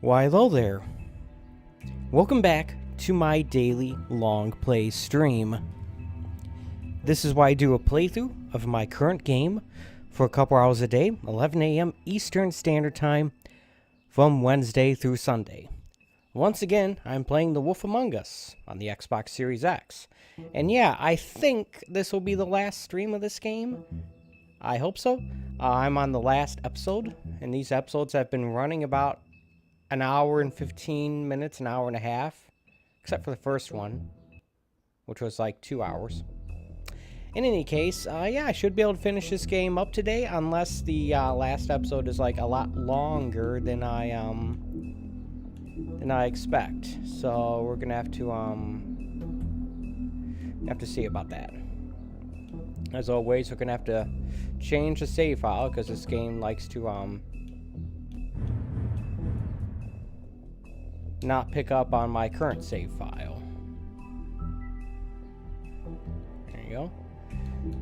Why, hello there. Welcome back to my daily long play stream. This is why I do a playthrough of my current game for a couple hours a day, 11 a.m. Eastern Standard Time, from Wednesday through Sunday. Once again, I'm playing The Wolf Among Us on the Xbox Series X. And yeah, I think this will be the last stream of this game. I hope so. I'm on the last episode, and these episodes have been running about an hour and 15 minutes, an hour and a half, except for the first one, which was like 2 hours. In any case, yeah, I should be able to finish this game up today, unless the last episode is like a lot longer than I expect. So we're gonna have to see about that. As always, we're gonna have to change the save file because this game likes to not pick up on my current save file. There you go.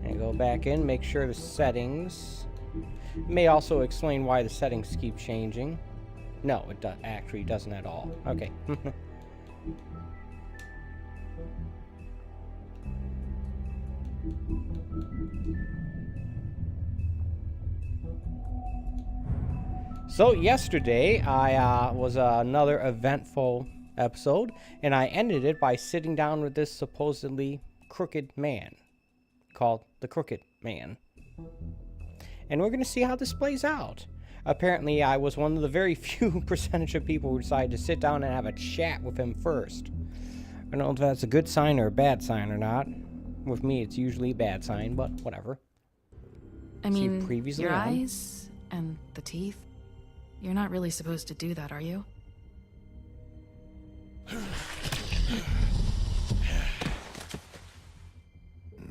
And go back in, make sure the settings. May also explain why the settings keep changing. No, it actually doesn't at all. Okay. So yesterday, I was another eventful episode, and I ended it by sitting down with this supposedly crooked man called the Crooked Man. And we're going to see how this plays out. Apparently, I was one of the very few percentage of people who decided to sit down and have a chat with him first. I don't know if that's a good sign or a bad sign or not. With me, it's usually a bad sign, but whatever. I mean, your eyes and the teeth. You're not really supposed to do that, are you?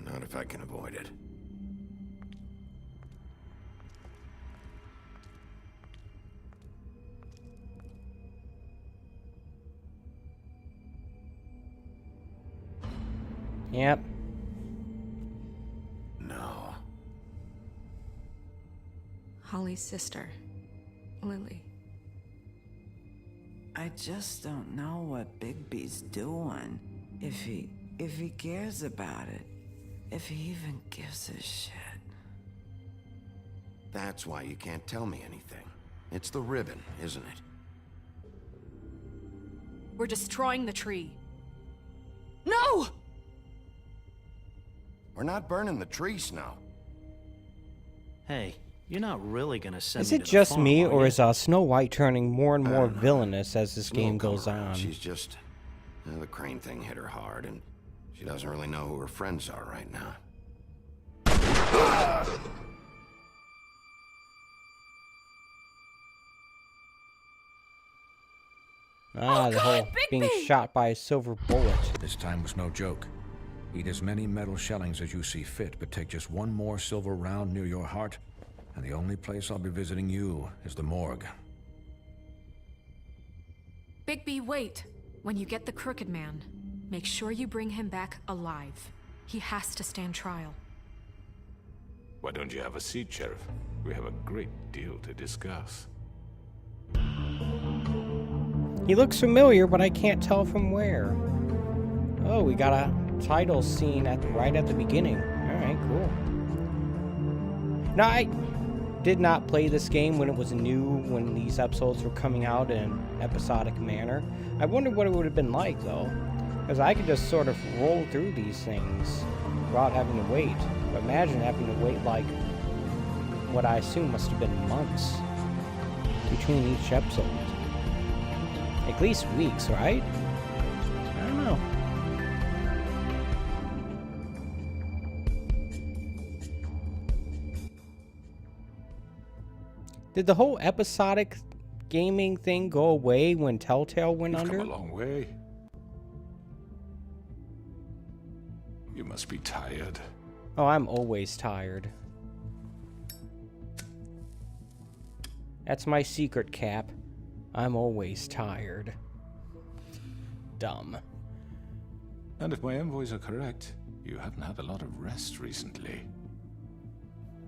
Not if I can avoid it. Yep. No. Holly's sister, Lily. I just don't know what Bigby's doing. If he cares about it. If he even gives a shit. That's why you can't tell me anything. It's the ribbon, isn't it? We're destroying the tree. No! We're not burning the tree, Snow. Hey, you're not really gonna send Is me it to the just farm, me, are or you? is Snow White turning more and more villainous as this game Snow goes come around. on? She's just... the crane thing hit her hard, and she doesn't really know who her friends are right now. Ah, the whole being shot by a silver bullet. This time was no joke. Eat as many metal shellings as you see fit, but take just one more silver round near your heart, and the only place I'll be visiting you is the morgue. Bigby, wait. When you get the Crooked Man, make sure you bring him back alive. He has to stand trial. Why don't you have a seat, Sheriff? We have a great deal to discuss. He looks familiar, but I can't tell from where. Oh, we got a title scene right at the beginning. Alright, cool. Now, I did not play this game when it was new, when these episodes were coming out in an episodic manner. I wonder what it would have been like, though. Because I could just sort of roll through these things without having to wait. But imagine having to wait, like, what I assume must have been months between each episode. At least weeks, right? I don't know. Did the whole episodic gaming thing go away when Telltale went under? Come a long way. You must be tired. Oh, I'm always tired. That's my secret, Cap. I'm always tired. Dumb. And if my envoys are correct, you haven't had a lot of rest recently.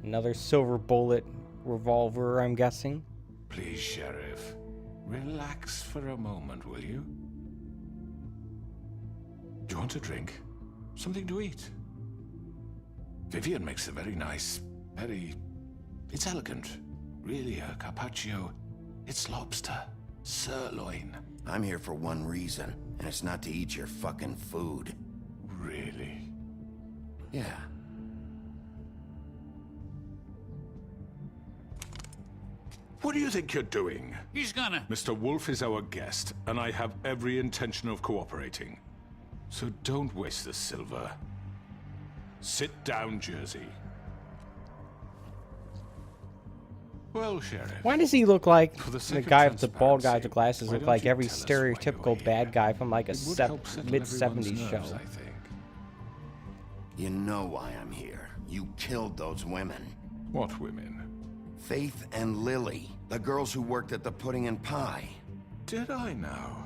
Another silver bullet revolver, I'm guessing. Please, Sheriff. Relax for a moment, will you? Do you want a drink? Something to eat? Vivian makes a very nice, it's elegant. Really, a carpaccio. It's lobster. Sirloin. I'm here for one reason, and it's not to eat your fucking food. Really? Yeah. What do you think you're doing? He's gonna... Mr. Wolf is our guest, and I have every intention of cooperating. So don't waste the silver. Sit down, Jersey. Well, Sheriff. Why does he look like For the the sake of guy with the bald guy with the transparency, glasses why look don't like you every tell us why you're stereotypical bad here? guy from like a It would help settle mid-70s everyone's show? nerves, I think. You know why I'm here. You killed those women. What women? Faith and Lily, the girls who worked at the Pudding and Pie. Did I now?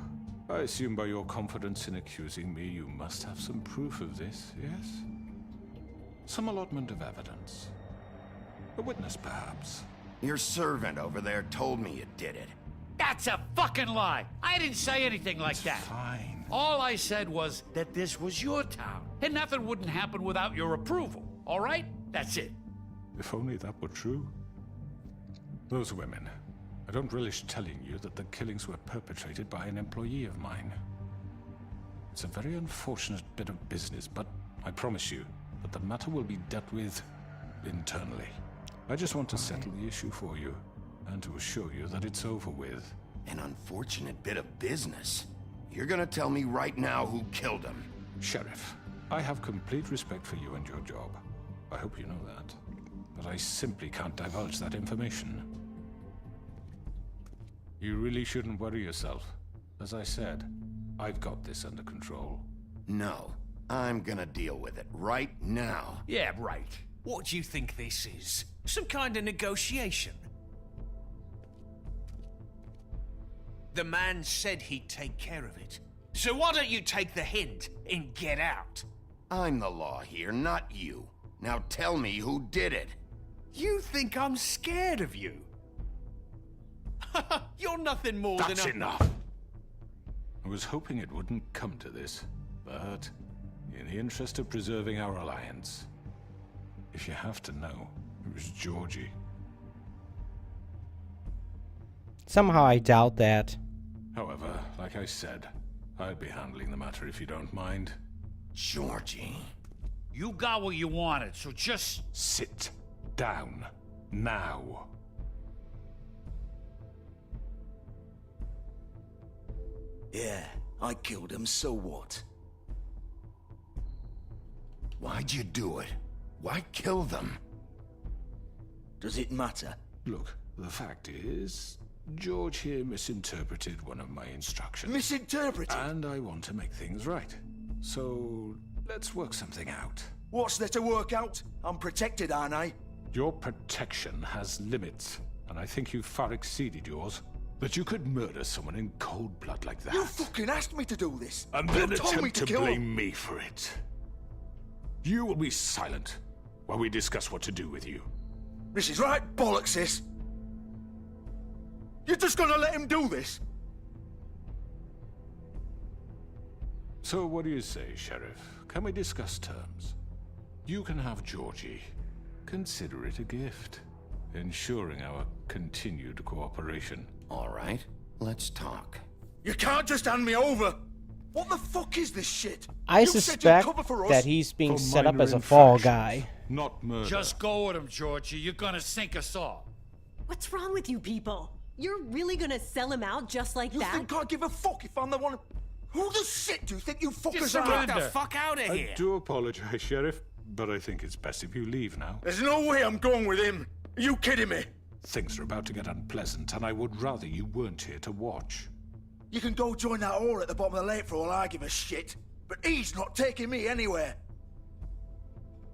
I assume by your confidence in accusing me, you must have some proof of this, yes? Some allotment of evidence. A witness, perhaps. Your servant over there told me you did it. That's a fucking lie. I didn't say anything like that. Fine. All I said was that this was your town, and nothing wouldn't happen without your approval. All right? That's it. If only that were true. Those women. I don't relish telling you that the killings were perpetrated by an employee of mine. It's a very unfortunate bit of business, but I promise you that the matter will be dealt with internally. I just want to settle the issue for you, and to assure you that it's over with. An unfortunate bit of business. You're gonna tell me right now who killed him. Sheriff, I have complete respect for you and your job. I hope you know that. But I simply can't divulge that information. You really shouldn't worry yourself. As I said, I've got this under control. No, I'm gonna deal with it right now. Yeah, right. What do you think this is? Some kind of negotiation? The man said he'd take care of it. So why don't you take the hint and get out? I'm the law here, not you. Now tell me who did it. You think I'm scared of you? You're nothing more than That's a... enough! I was hoping it wouldn't come to this, but in the interest of preserving our alliance, if you have to know, it was Georgie. Somehow I doubt that. However, like I said, I'll be handling the matter if you don't mind. Georgie. You got what you wanted, so just... Sit down. Now. Yeah, I killed him, so what? Why'd you do it? Why kill them? Does it matter? Look, the fact is, George here misinterpreted one of my instructions. Misinterpreted? And I want to make things right. So, let's work something out. What's there to work out? I'm protected, aren't I? Your protection has limits, and I think you've far exceeded yours. That you could murder someone in cold blood like that. You fucking asked me to do this! And You then told me attempt to kill blame him. me for it. You will be silent while we discuss what to do with you. This is right bollocks, sis. You're just gonna let him do this? So what do you say, Sheriff? Can we discuss terms? You can have Georgie. Consider it a gift, ensuring our continued cooperation. All right, let's talk. You can't just hand me over! What the fuck is this shit? I You said you'd suspect cover for us. that he's being For set up minor as a fall infractions, guy. Not murder. Just go with him, Georgie. You're gonna sink us all. What's wrong with you people? You're really gonna sell him out just like You that? think I give a fuck if I'm the one... Who the shit do you think you fuckers Just are? surrender. Get the fuck out of I here! do apologize, Sheriff, but I think it's best if you leave now. There's no way I'm going with him. Are you kidding me? Things are about to get unpleasant, and I would rather you weren't here to watch. You can go join that whore at the bottom of the lake for all I give a shit. But he's not taking me anywhere.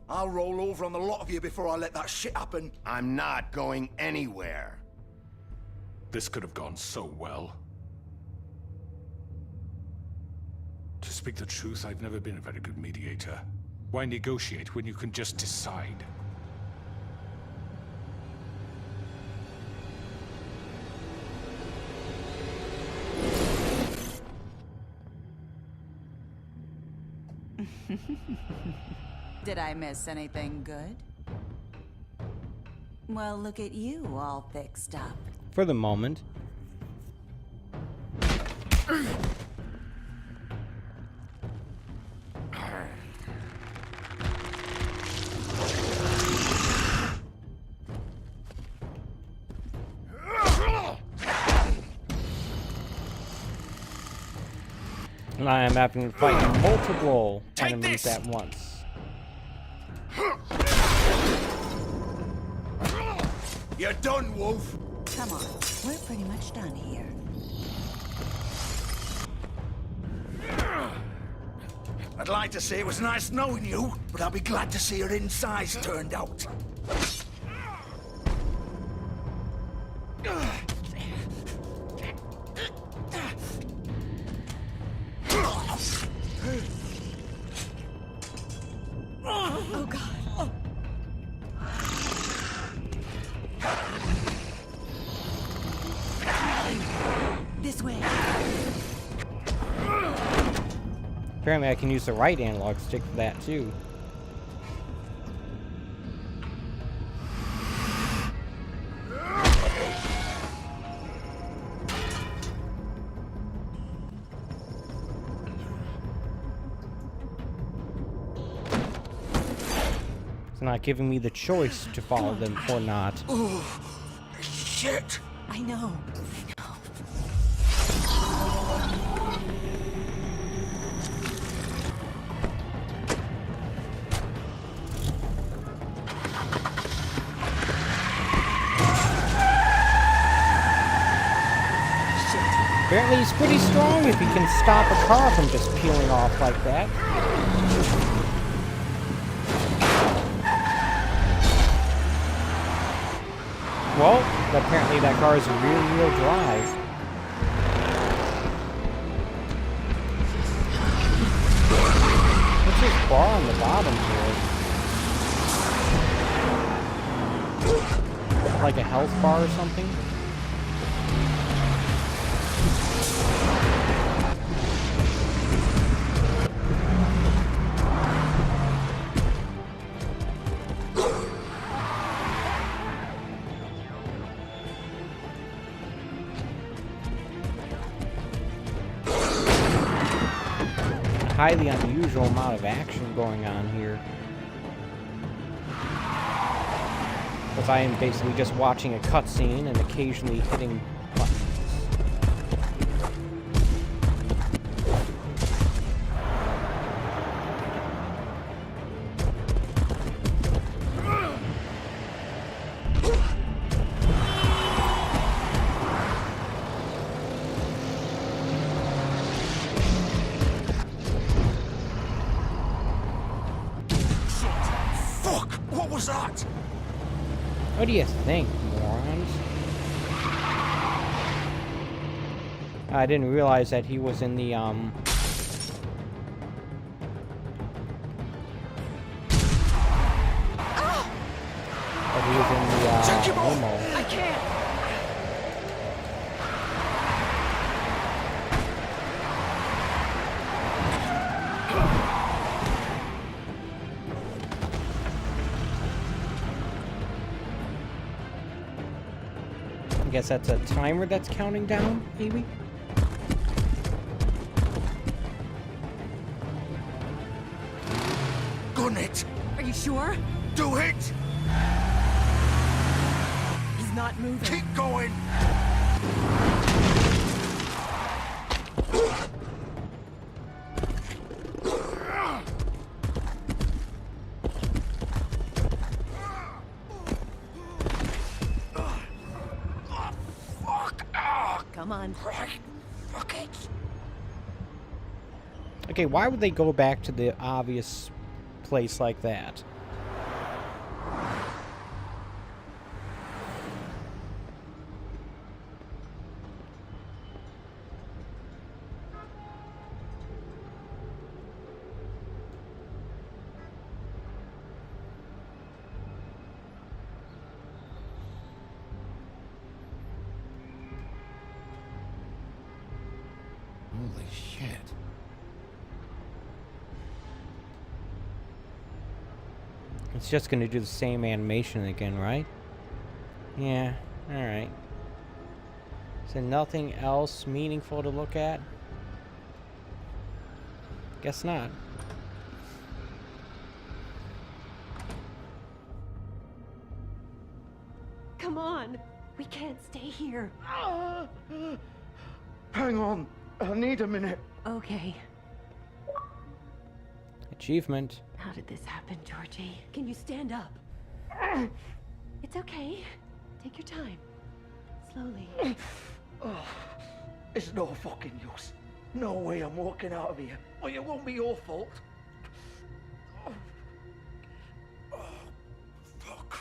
I'll roll over on the lot of you before I let that shit happen. I'm not going anywhere. This could have gone so well. To speak the truth, I've never been a very good mediator. Why negotiate when you can just decide? Did I miss anything good? Well, look at you, all fixed up. For the moment. And I am having to fight multiple enemies at once. You're done, Wolf. Come on, we're pretty much done here. I'd like to say it was nice knowing you, but I'll be glad to see your insides turned out. Oh, God. This way. Apparently I can use the right analog stick for that too. It's not giving me the choice to follow them or not. Oh, shit. I know. Apparently he's pretty strong if he can stop a car from just peeling off like that. Well, apparently that car is a rear-wheel drive. What's this bar on the bottom here? Like a health bar or something? Highly unusual amount of action going on here. Because I am basically just watching a cutscene and occasionally hitting buttons. What do you think, morons? I didn't realize that he was in the, that he was in the, limo. I can't. I guess that's a timer that's counting down, maybe? Gun it! Are you sure? Do it! He's not moving. Keep going! Come on. Fuck it. Okay, why would they go back to the obvious place like that? It's just gonna do the same animation again, right? Yeah, alright. So nothing else meaningful to look at? Guess not. Come on. We can't stay here. Hang on. I need a minute. Okay. Achievement. How did this happen, Georgie? Can you stand up? It's okay. Take your time. Slowly. Oh, it's no fucking use. No way I'm walking out of here. Well, it won't be your fault. Oh, fuck.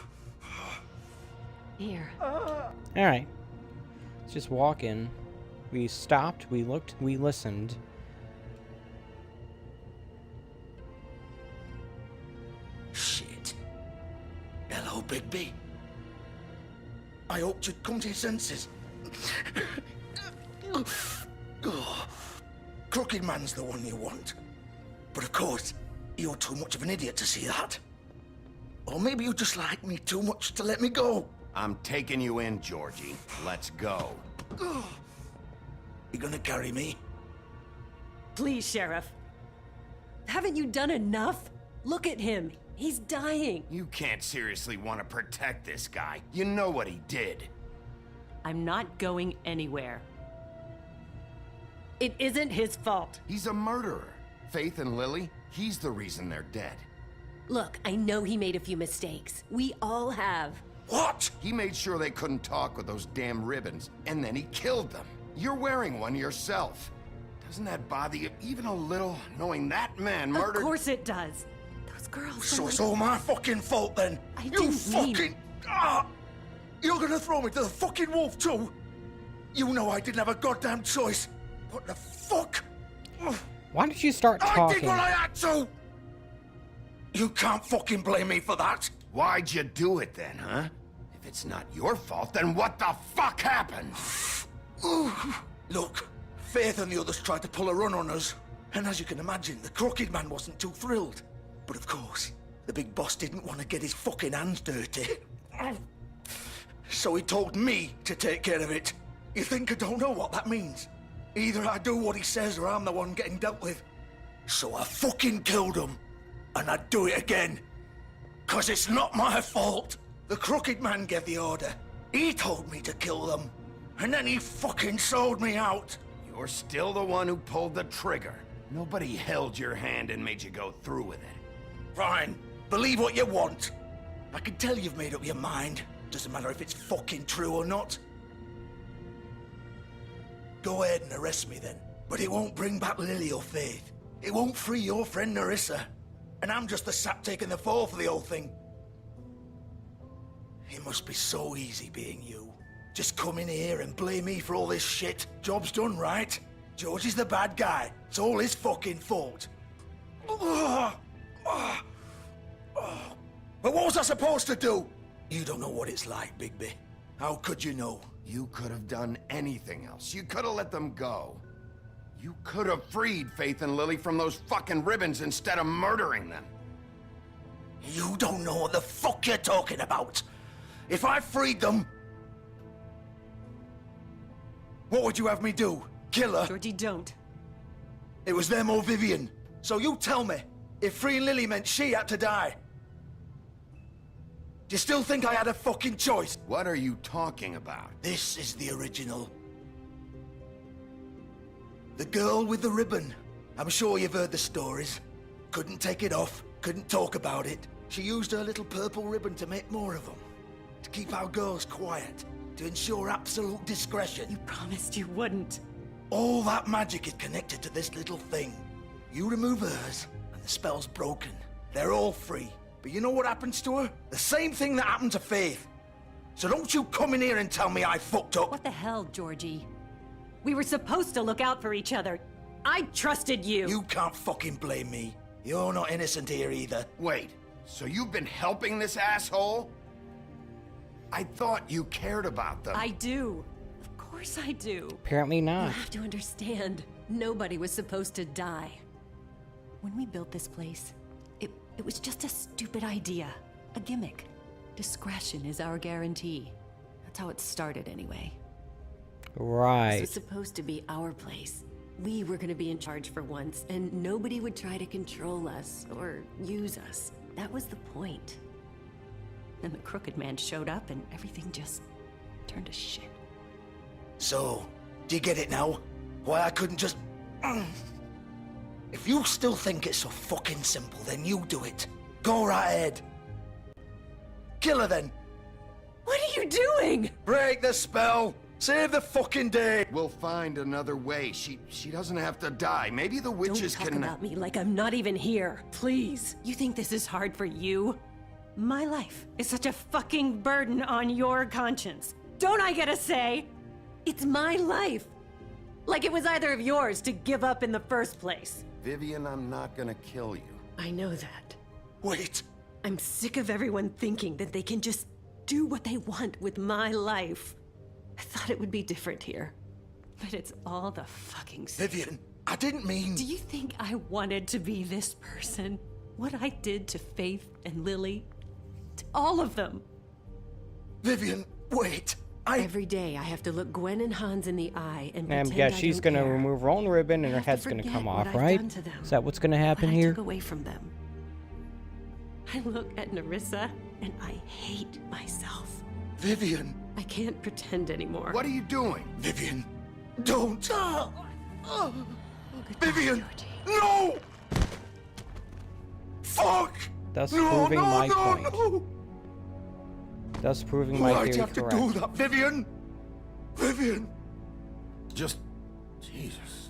Here. Alright. Let's just walk in. We stopped, we looked, we listened. Shit. Hello, Bigby. I hoped you'd come to your senses. Oh, Crooked Man's the one you want. But of course, you're too much of an idiot to see that. Or maybe you just like me too much to let me go. I'm taking you in, Georgie. Let's go. You gonna carry me? Please, Sheriff. Haven't you done enough? Look at him. He's dying. You can't seriously want to protect this guy. You know what he did. I'm not going anywhere. It isn't his fault. He's a murderer. Faith and Lily, he's the reason they're dead. Look, I know he made a few mistakes. We all have. What? He made sure they couldn't talk with those damn ribbons, and then he killed them. You're wearing one yourself. Doesn't that bother you even a little, knowing that man murdered— Of course it does. Those girls— So it's all my fucking fault then? I didn't mean— You're gonna throw me to the fucking wolf too? You know I didn't have a goddamn choice. What the fuck? Why don't you start talking? I did what I had to! You can't fucking blame me for that. Why'd you do it then, huh? If it's not your fault, then what the fuck happened? Look, Faith and the others tried to pull a run on us. And as you can imagine, the Crooked Man wasn't too thrilled. But of course, the big boss didn't want to get his fucking hands dirty. So he told me to take care of it. You think I don't know what that means? Either I do what he says or I'm the one getting dealt with. So I fucking killed him. And I'd do it again. 'Cause it's not my fault. The Crooked Man gave the order. He told me to kill them. And then he fucking sold me out. You're still the one who pulled the trigger. Nobody held your hand and made you go through with it. Fine. Believe what you want. I can tell you've made up your mind. Doesn't matter if it's fucking true or not. Go ahead and arrest me then. But it won't bring back Lily or Faith. It won't free your friend Nerissa. And I'm just the sap taking the fall for the whole thing. It must be so easy being you. Just come in here and blame me for all this shit. Job's done, right? George is the bad guy. It's all his fucking fault. But what was I supposed to do? You don't know what it's like, Bigby. How could you know? You could have done anything else. You could have let them go. You could have freed Faith and Lily from those fucking ribbons instead of murdering them. You don't know what the fuck you're talking about. If I freed them... What would you have me do? Kill her? Georgie, don't. It was them or Vivian. So you tell me, if freeing Lily meant she had to die, do you still think I had a fucking choice? What are you talking about? This is the original. The girl with the ribbon. I'm sure you've heard the stories. Couldn't take it off, couldn't talk about it. She used her little purple ribbon to make more of them. To keep our girls quiet. To ensure absolute discretion. You promised you wouldn't. All that magic is connected to this little thing. You remove hers, and the spell's broken. They're all free. But you know what happens to her? The same thing that happened to Faith. So don't you come in here and tell me I fucked up. What the hell, Georgie? We were supposed to look out for each other. I trusted you. You can't fucking blame me. You're not innocent here either. Wait, so you've been helping this asshole? I thought you cared about them. I do. Of course I do. Apparently not. You have to understand. Nobody was supposed to die. When we built this place, it was just a stupid idea. A gimmick. Discretion is our guarantee. That's how it started anyway. Right. This was supposed to be our place. We were gonna be in charge for once, and nobody would try to control us or use us. That was the point. Then the Crooked Man showed up and everything just turned to shit. So, do you get it now? Why I couldn't just... If you still think it's so fucking simple, then you do it. Go right ahead. Kill her then. What are you doing? Break the spell. Save the fucking day. We'll find another way. She doesn't have to die. Maybe the witches Don't talk can... about me like I'm not even here. Please. You think this is hard for you? My life is such a fucking burden on your conscience. Don't I get a say? It's my life. Like it was either of yours to give up in the first place. Vivian, I'm not gonna kill you. I know that. Wait. I'm sick of everyone thinking that they can just do what they want with my life. I thought it would be different here. But it's all the fucking same. Vivian, I didn't mean... Do you think I wanted to be this person? What I did to Faith and Lily? To all of them? Vivian, wait. Every day I have to look Gwen and Hans in the eye and pretend yeah, I she's don't gonna care. remove her own ribbon and I her have to head's gonna forget come what off, I've right? done to them. Is that what's gonna happen What here? I took away from them. I look at Nerissa and I hate myself. Vivian. I can't pretend anymore. What are you doing? Vivian, don't. Goodbye, Vivian, Georgie. no! Fuck! Thus No, proving no, my no, point. no! Thus proving my Why'd theory you have correct. to do that, Vivian? Vivian! Just... Jesus.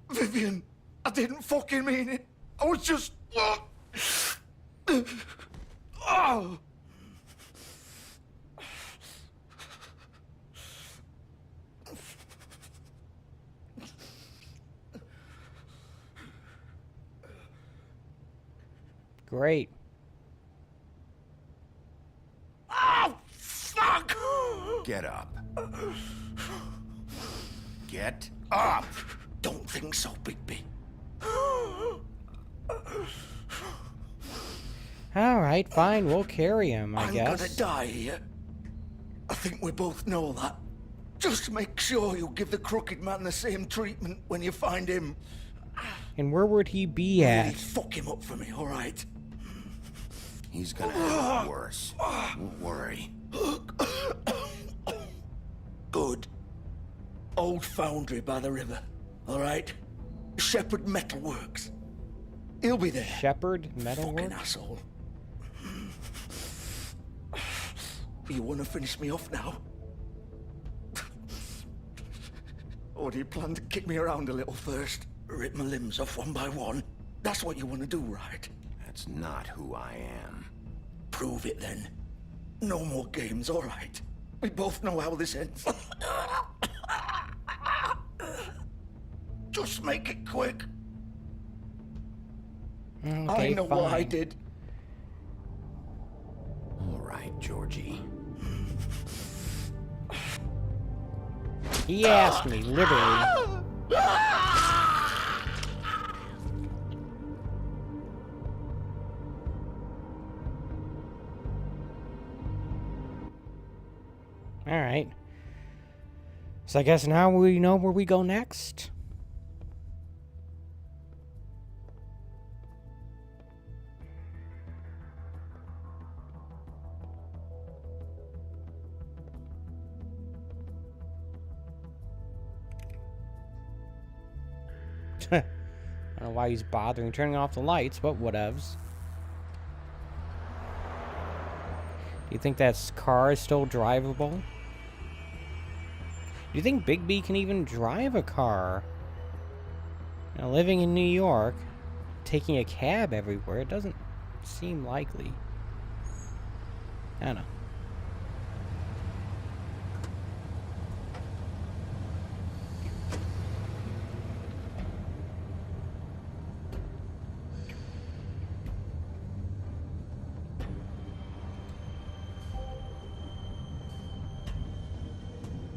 Vivian, I didn't fucking mean it. I was just... Oh. Great. Oh, fuck! Get up. Get up! Don't think so, Bigby. Alright, fine, we'll carry him, I guess. I'm gonna die here. I think we both know that. Just make sure you give the Crooked Man the same treatment when you find him. And where would he be Really at? fuck him up for me, alright? He's gonna have it worse. Don't worry. Good. Old foundry by the river, alright? Shepherd Metalworks. He'll be there. Shepherd Fucking Metalworks? asshole. You wanna finish me off now? Or do you plan to kick me around a little first? Rip my limbs off one by one? That's what you wanna do, right? That's not who I am. Prove it then. No more games, alright? We both know how this ends. Just make it quick. Okay, I know what I fine. did. All right, Georgie. He asked me, literally. Alright. So I guess now we know where we go next. I don't know why he's bothering turning off the lights, but whatevs. Do you think that car is still drivable? Do you think Bigby can even drive a car? Now, living in New York, taking a cab everywhere, it doesn't seem likely. I don't know.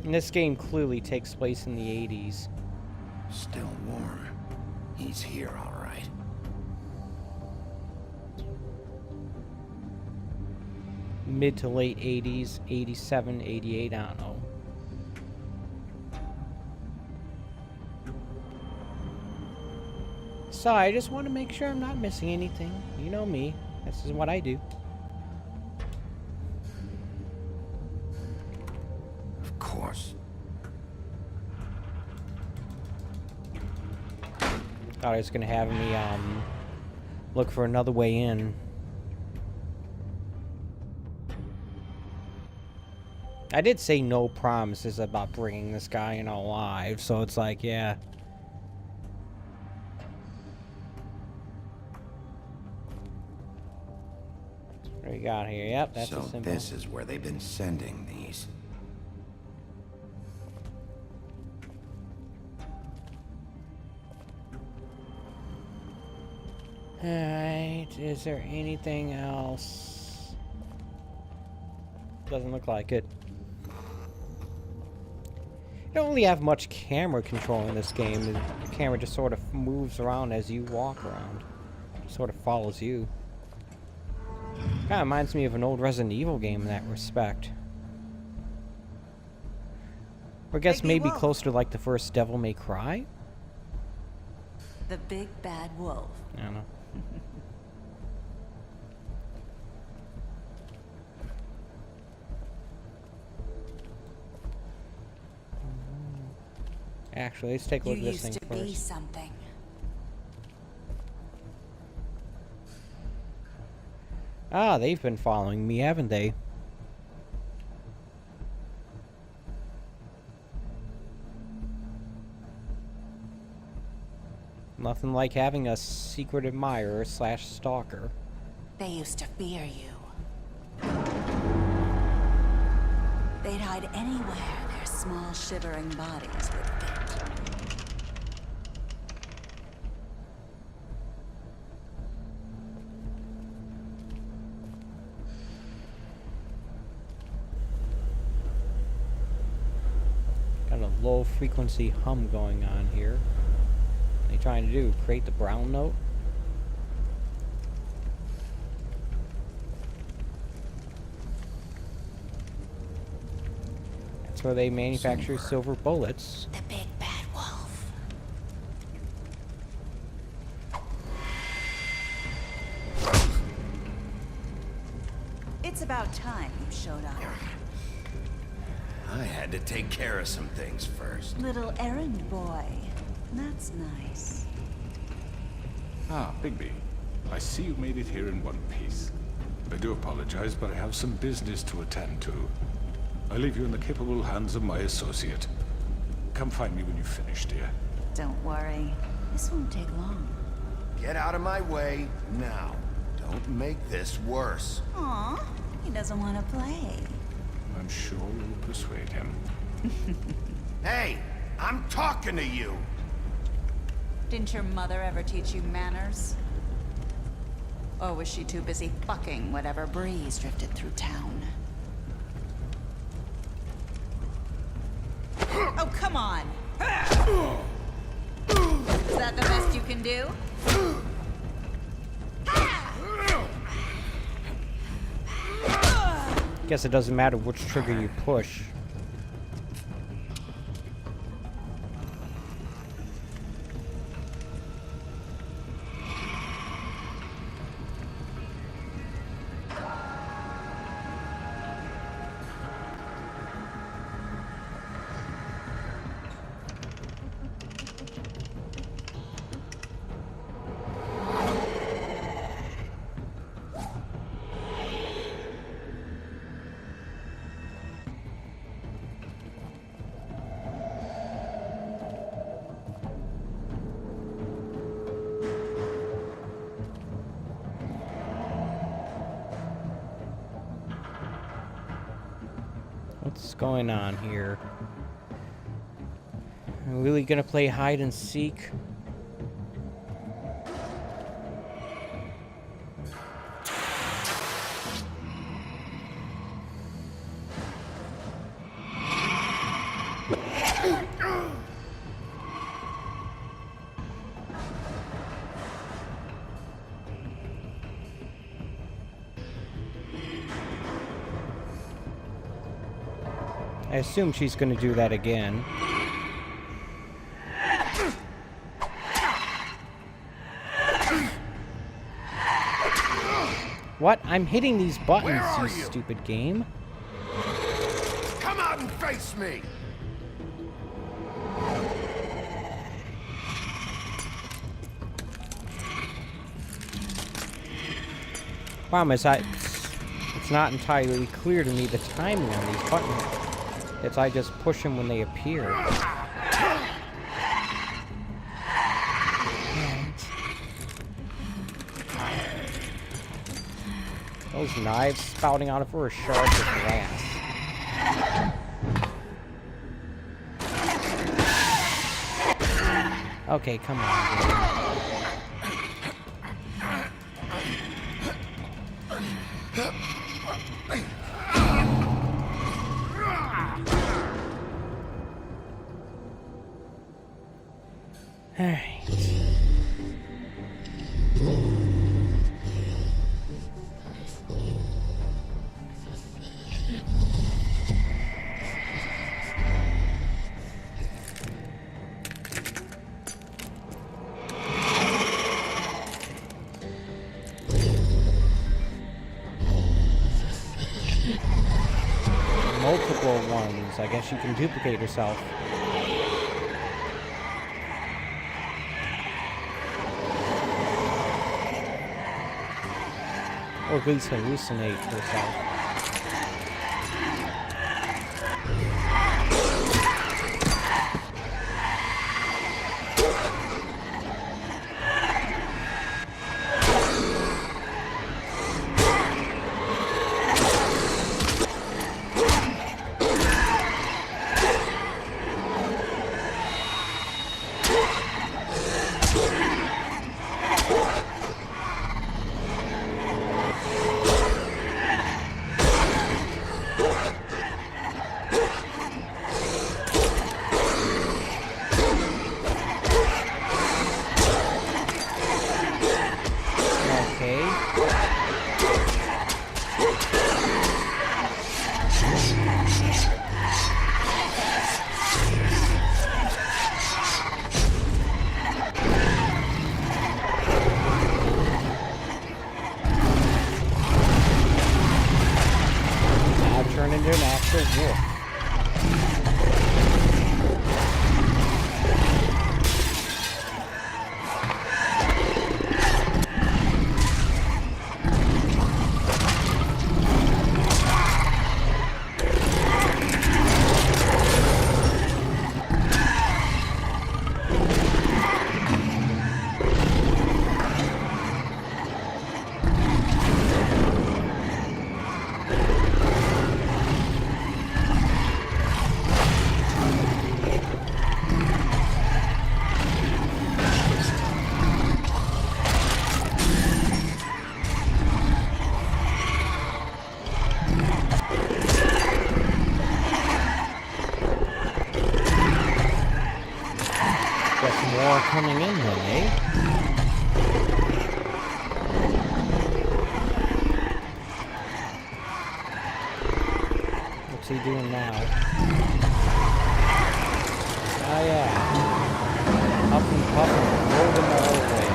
And this game clearly takes place in the 80s. Still warm. He's here, all right. Mid to late 80s, 87, 88, I don't know. So I just want to make sure I'm not missing anything. You know me. This is what I do. Of course. Thought I was gonna have me look for another way in. I did say no promises about bringing this guy in alive, so it's like, yeah. What do we got here? Yep, that's a So symbol. this is where they've been sending these. Alright, is there anything else? Doesn't look like it. You don't really have much camera control in this game. The camera just sort of moves around as you walk around. Sort of follows you. Kind of reminds me of an old Resident Evil game in that respect. Or I guess maybe closer to like the first Devil May Cry? The big bad wolf. I don't know. Actually, let's take a look at this thing first. You used to be something. Ah, they've been following me, haven't they? Nothing like having a secret admirer / stalker. They used to fear you. They'd hide anywhere their small shivering bodies would fit. Got a low frequency hum going on here. What are they trying to do? Create the brown note? That's where they manufacture silver bullets. The big bad wolf. It's about time you showed up. I had to take care of some things first. Little errand boy. That's nice. Ah, Bigby. I see you made it here in one piece. I do apologize, but I have some business to attend to. I leave you in the capable hands of my associate. Come find me when you've finished, dear. Don't worry. This won't take long. Get out of my way now. Don't make this worse. Aw, he doesn't want to play. I'm sure you'll persuade him. Hey, I'm talking to you. Didn't your mother ever teach you manners? Or was she too busy fucking whatever breeze drifted through town? Oh, come on! Is that the best you can do? Guess it doesn't matter which trigger you push. What's going on here? Are we really gonna play hide and seek? I assume she's going to do that again. What? I'm hitting these buttons, you stupid game. Come out and face me! Problem is, it's not entirely clear to me the timing on these buttons. It's I just push them when they appear. Those knives spouting out of her are sharp as glass. Okay, come on, dude. Alright. Multiple ones. I guess you can duplicate yourself. Or at least hallucinate herself. Turn into an actual wolf. More coming in then, eh? What's he doing now? Oh yeah. Up and puff and roll them all away.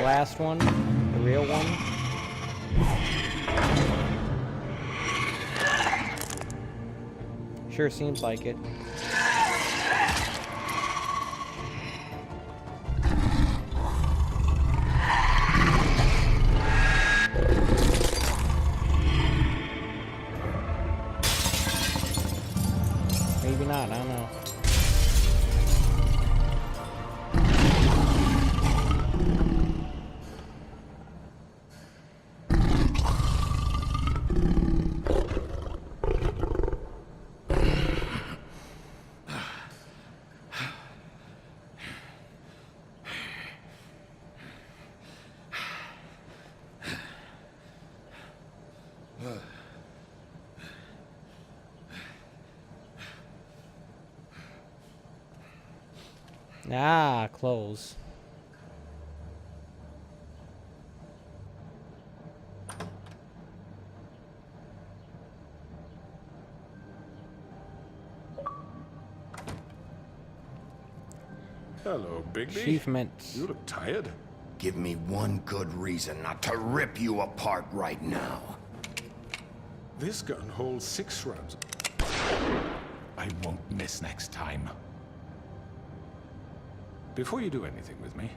Last one, the real one. Sure seems like it. Maybe not, I don't know. Ah, clothes. Hello, Bigby. Achievements. You look tired. Give me one good reason not to rip you apart right now. This gun holds 6 rounds. I won't miss next time. Before you do anything with me,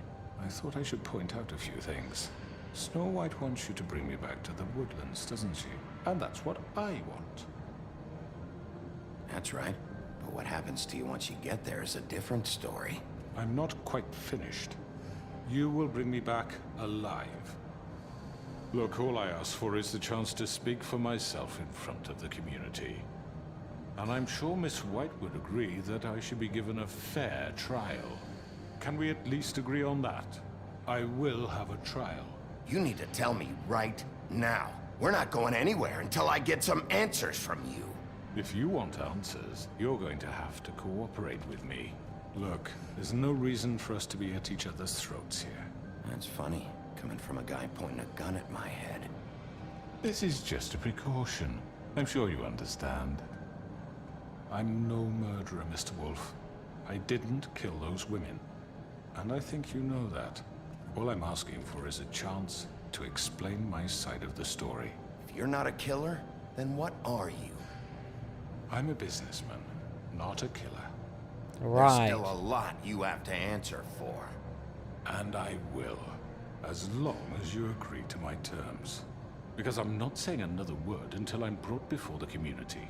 I thought I should point out a few things. Snow White wants you to bring me back to the woodlands, doesn't she? And that's what I want. That's right. But what happens to you once you get there is a different story. I'm not quite finished. You will bring me back alive. Look, all I ask for is the chance to speak for myself in front of the community. And I'm sure Miss White would agree that I should be given a fair trial. Can we at least agree on that? I will have a trial. You need to tell me right now. We're not going anywhere until I get some answers from you. If you want answers, you're going to have to cooperate with me. Look, there's no reason for us to be at each other's throats here. That's funny, coming from a guy pointing a gun at my head. This is just a precaution. I'm sure you understand. I'm no murderer, Mr. Wolf. I didn't kill those women. And I think you know that. All I'm asking for is a chance to explain my side of the story. If you're not a killer, then what are you? I'm a businessman, not a killer. Right. There's still a lot you have to answer for. And I will, as long as you agree to my terms. Because I'm not saying another word until I'm brought before the community.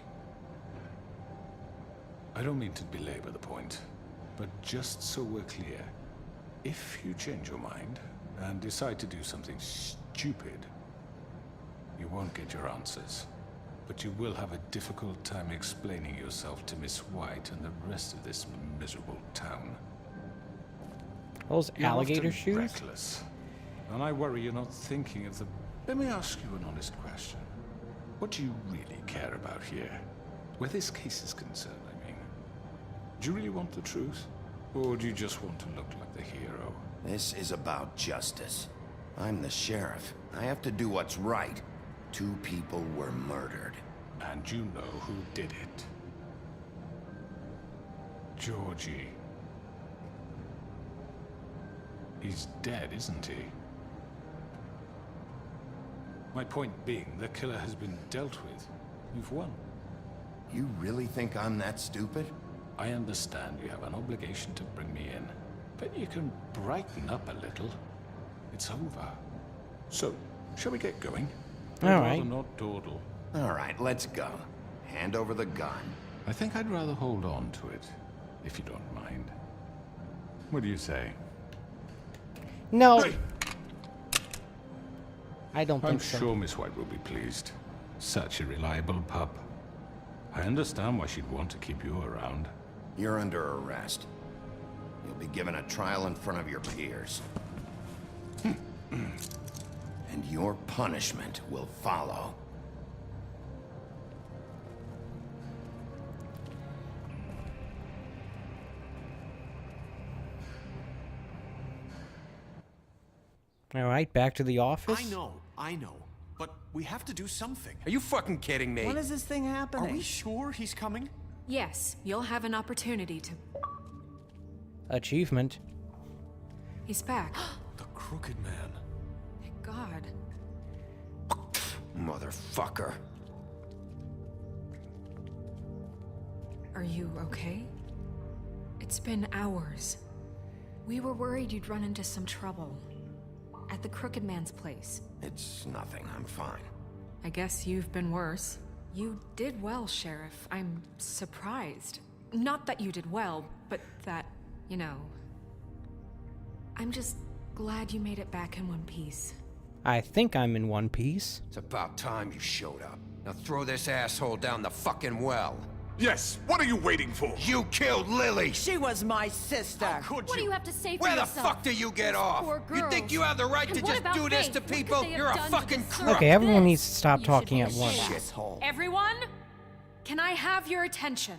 I don't mean to belabor the point, but just so we're clear, if you change your mind and decide to do something stupid, you won't get your answers. But you will have a difficult time explaining yourself to Miss White and the rest of this miserable town. Those You're alligator often shoes? reckless, and I worry you're not thinking of the... Let me ask you an honest question. What do you really care about here? Where this case is concerned, I mean. Do you really want the truth? Or do you just want to look like the hero? This is about justice. I'm the sheriff. I have to do what's right. 2 people were murdered. And you know who did it. Georgie. He's dead, isn't he? My point being, the killer has been dealt with. You've won. You really think I'm that stupid? I understand you have an obligation to bring me in, but you can brighten up a little. It's over. So, shall we get going? All right. I'd rather not dawdle. All right, let's go. Hand over the gun. I think I'd rather hold on to it, if you don't mind. What do you say? No. Hey! I don't think I'm so. sure Miss White will be pleased. Such a reliable pup. I understand why she'd want to keep you around. You're under arrest. You'll be given a trial in front of your peers. And your punishment will follow. All right, back to the office. I know. But we have to do something. Are you fucking kidding me? When is this thing happening? Are we sure he's coming? Yes, you'll have an opportunity to... Achievement. He's back. The Crooked Man. Thank God. Motherfucker. Are you okay? It's been hours. We were worried you'd run into some trouble. At the Crooked Man's place. It's nothing. I'm fine. I guess you've been worse. You did well, Sheriff. I'm surprised. Not that you did well, but that, you know... I'm just glad you made it back in one piece. I think I'm in one piece. It's about time you showed up. Now throw this asshole down the fucking well. Yes, what are you waiting for? You killed Lily! She was my sister. How could What do you have to say for Where the yourself? fuck do you get off? You think you have the right And to what just about do this Faith? to What could people? they have You're a done to fucking deserve crook. Okay, everyone this? needs to stop You talking should at be once. ashamed. Everyone? Can I have your attention?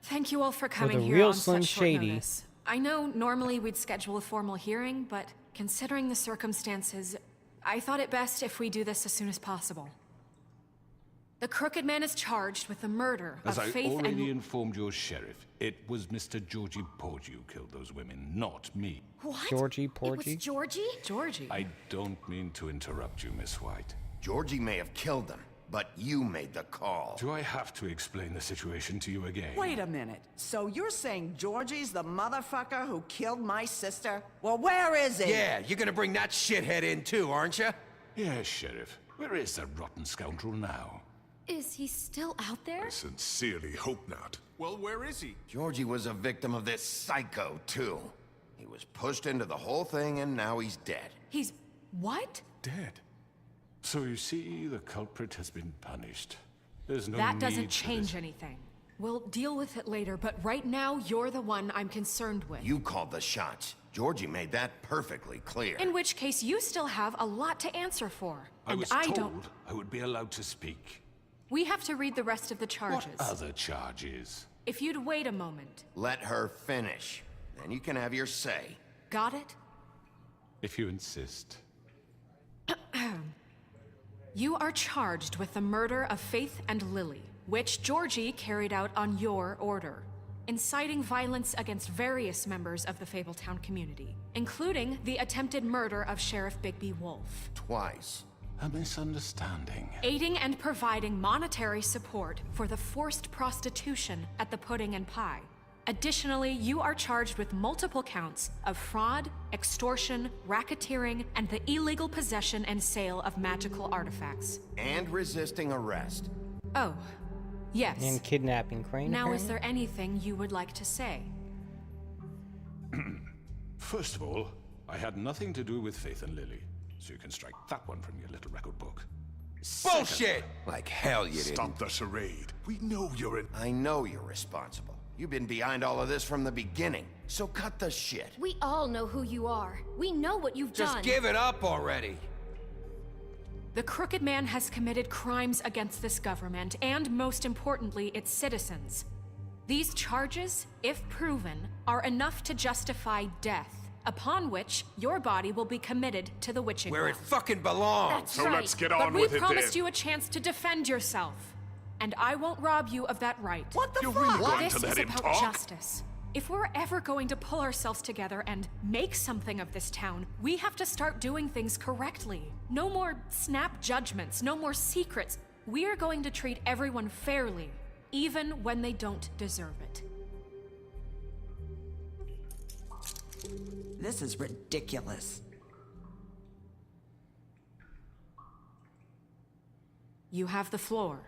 Thank you all for coming the here real on Slim such short Shady. notice. I know normally we'd schedule a formal hearing, but considering the circumstances, I thought it best if we do this as soon as possible. The Crooked Man is charged with the murder of As Faith I already and... informed your sheriff, it was Mr. Georgie Porgy who killed those women, not me. What? Georgie Porgy? It was Georgie? Georgie? I don't mean to interrupt you, Miss White. Georgie may have killed them, but you made the call. Do I have to explain the situation to you again? Wait a minute. So you're saying Georgie's the motherfucker who killed my sister? Well, where is he? Yeah, you're gonna bring that shithead in too, aren't you? Yes, Sheriff. Where is that rotten scoundrel now? Is he still out there? I sincerely hope not. Well, where is he? Georgie was a victim of this psycho, too. He was pushed into the whole thing, and now he's dead. He's... what? Dead. So you see, the culprit has been punished. There's no That need doesn't for change this. anything. We'll deal with it later, but right now, you're the one I'm concerned with. You called the shots. Georgie made that perfectly clear. In which case, you still have a lot to answer for. I And was I told don't... I would be allowed to speak. We have to read the rest of the charges. What other charges? If you'd wait a moment. Let her finish. Then you can have your say. Got it? If you insist. You are charged with the murder of Faith and Lily, which Georgie carried out on your order, inciting violence against various members of the Fabletown community, including the attempted murder of Sheriff Bigby Wolf. Twice. A misunderstanding. Aiding and providing monetary support for the forced prostitution at the Pudding and Pie. Additionally, you are charged with multiple counts of fraud, extortion, racketeering, and the illegal possession and sale of magical artifacts. And resisting arrest. Oh, yes. And kidnapping Crane. Now, apparently? is there anything you would like to say? First of all, I had nothing to do with Faith and Lily, so you can strike that one from your little record book. Bullshit! Like hell you didn't. Stop the charade. We know you're in... I know you're responsible. You've been behind all of this from the beginning, so cut the shit. We all know who you are. We know what you've done. Just give it up already. The Crooked Man has committed crimes against this government, and most importantly, its citizens. These charges, if proven, are enough to justify death, upon which your body will be committed to the witching Where it well. fucking belongs. That's So right. let's get But on we with it promised then. you a chance to defend yourself, and I won't rob you of that right. What the You're fuck? really going This to let is him about talk? justice. If we're ever going to pull ourselves together and make something of this town, we have to start doing things correctly. No more snap judgments, no more secrets. We are going to treat everyone fairly, even when they don't deserve it. This is ridiculous. You have the floor.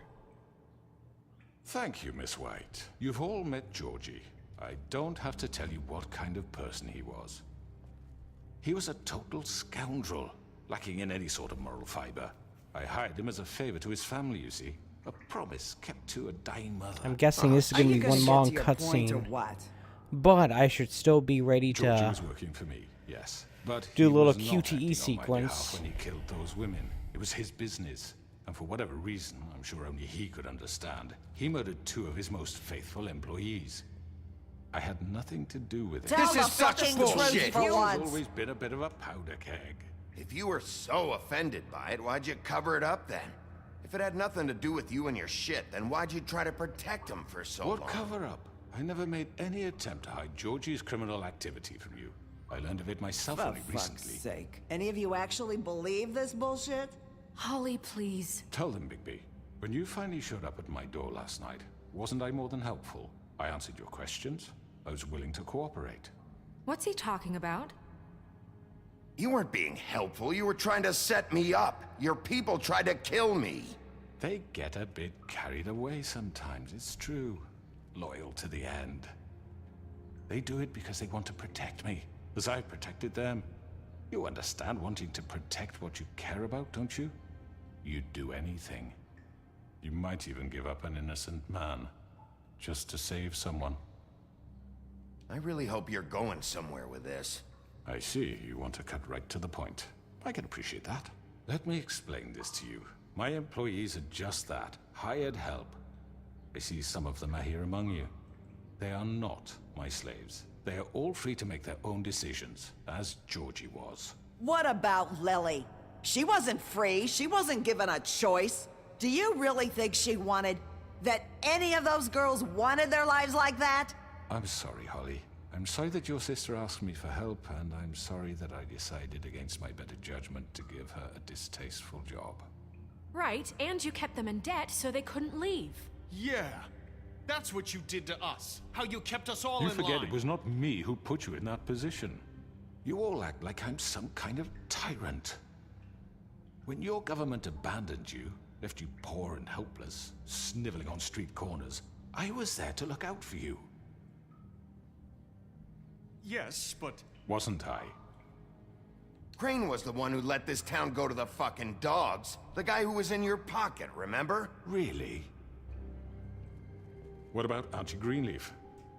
Thank you, Miss White. You've all met Georgie. I don't have to tell you what kind of person he was. He was a total scoundrel, lacking in any sort of moral fiber. I hired him as a favor to his family, you see. A promise kept to a dying mother. I'm guessing this is going to be one long cutscene. But I should still be ready Georgie to was working for me, yes. But do a he little was not QTE acting on my sequence. behalf when he killed those women. It was his business. And for whatever reason, I'm sure only he could understand, he murdered 2 of his most faithful employees. I had nothing to do with it. This is such bullshit. He's always been a bit of a powder keg. If you were so offended by it, why'd you cover it up then? If it had nothing to do with you and your shit, then why'd you try to protect him for so long? What cover up? I never made any attempt to hide Georgie's criminal activity from you. I learned of it myself For only fuck's recently. sake. Any of you actually believe this bullshit? Holly, please. Tell them, Bigby. When you finally showed up at my door last night, wasn't I more than helpful? I answered your questions. I was willing to cooperate. What's he talking about? You weren't being helpful. You were trying to set me up. Your people tried to kill me. They get a bit carried away sometimes, it's true. Loyal to the end. They do it because they want to protect me, as I've protected them. You understand wanting to protect what you care about, don't you? You'd do anything. You might even give up an innocent man, just to save someone. I really hope you're going somewhere with this. I see, you want to cut right to the point. I can appreciate that. Let me explain this to you. My employees are just that, hired help. I see some of them are here among you. They are not my slaves. They are all free to make their own decisions, as Georgie was. What about Lily? She wasn't free. She wasn't given a choice. Do you really think she wanted... that any of those girls wanted their lives like that? I'm sorry, Holly. I'm sorry that your sister asked me for help, and I'm sorry that I decided against my better judgment to give her a distasteful job. Right, and you kept them in debt so they couldn't leave. Yeah. That's what you did to us. How you kept us all You in forget line. it was not me who put you in that position. You all act like I'm some kind of tyrant. When your government abandoned you, left you poor and helpless, sniveling on street corners, I was there to look out for you. Yes, but... Wasn't I? Crane was the one who let this town go to the fucking dogs. The guy who was in your pocket, remember? Really? What about Auntie Greenleaf?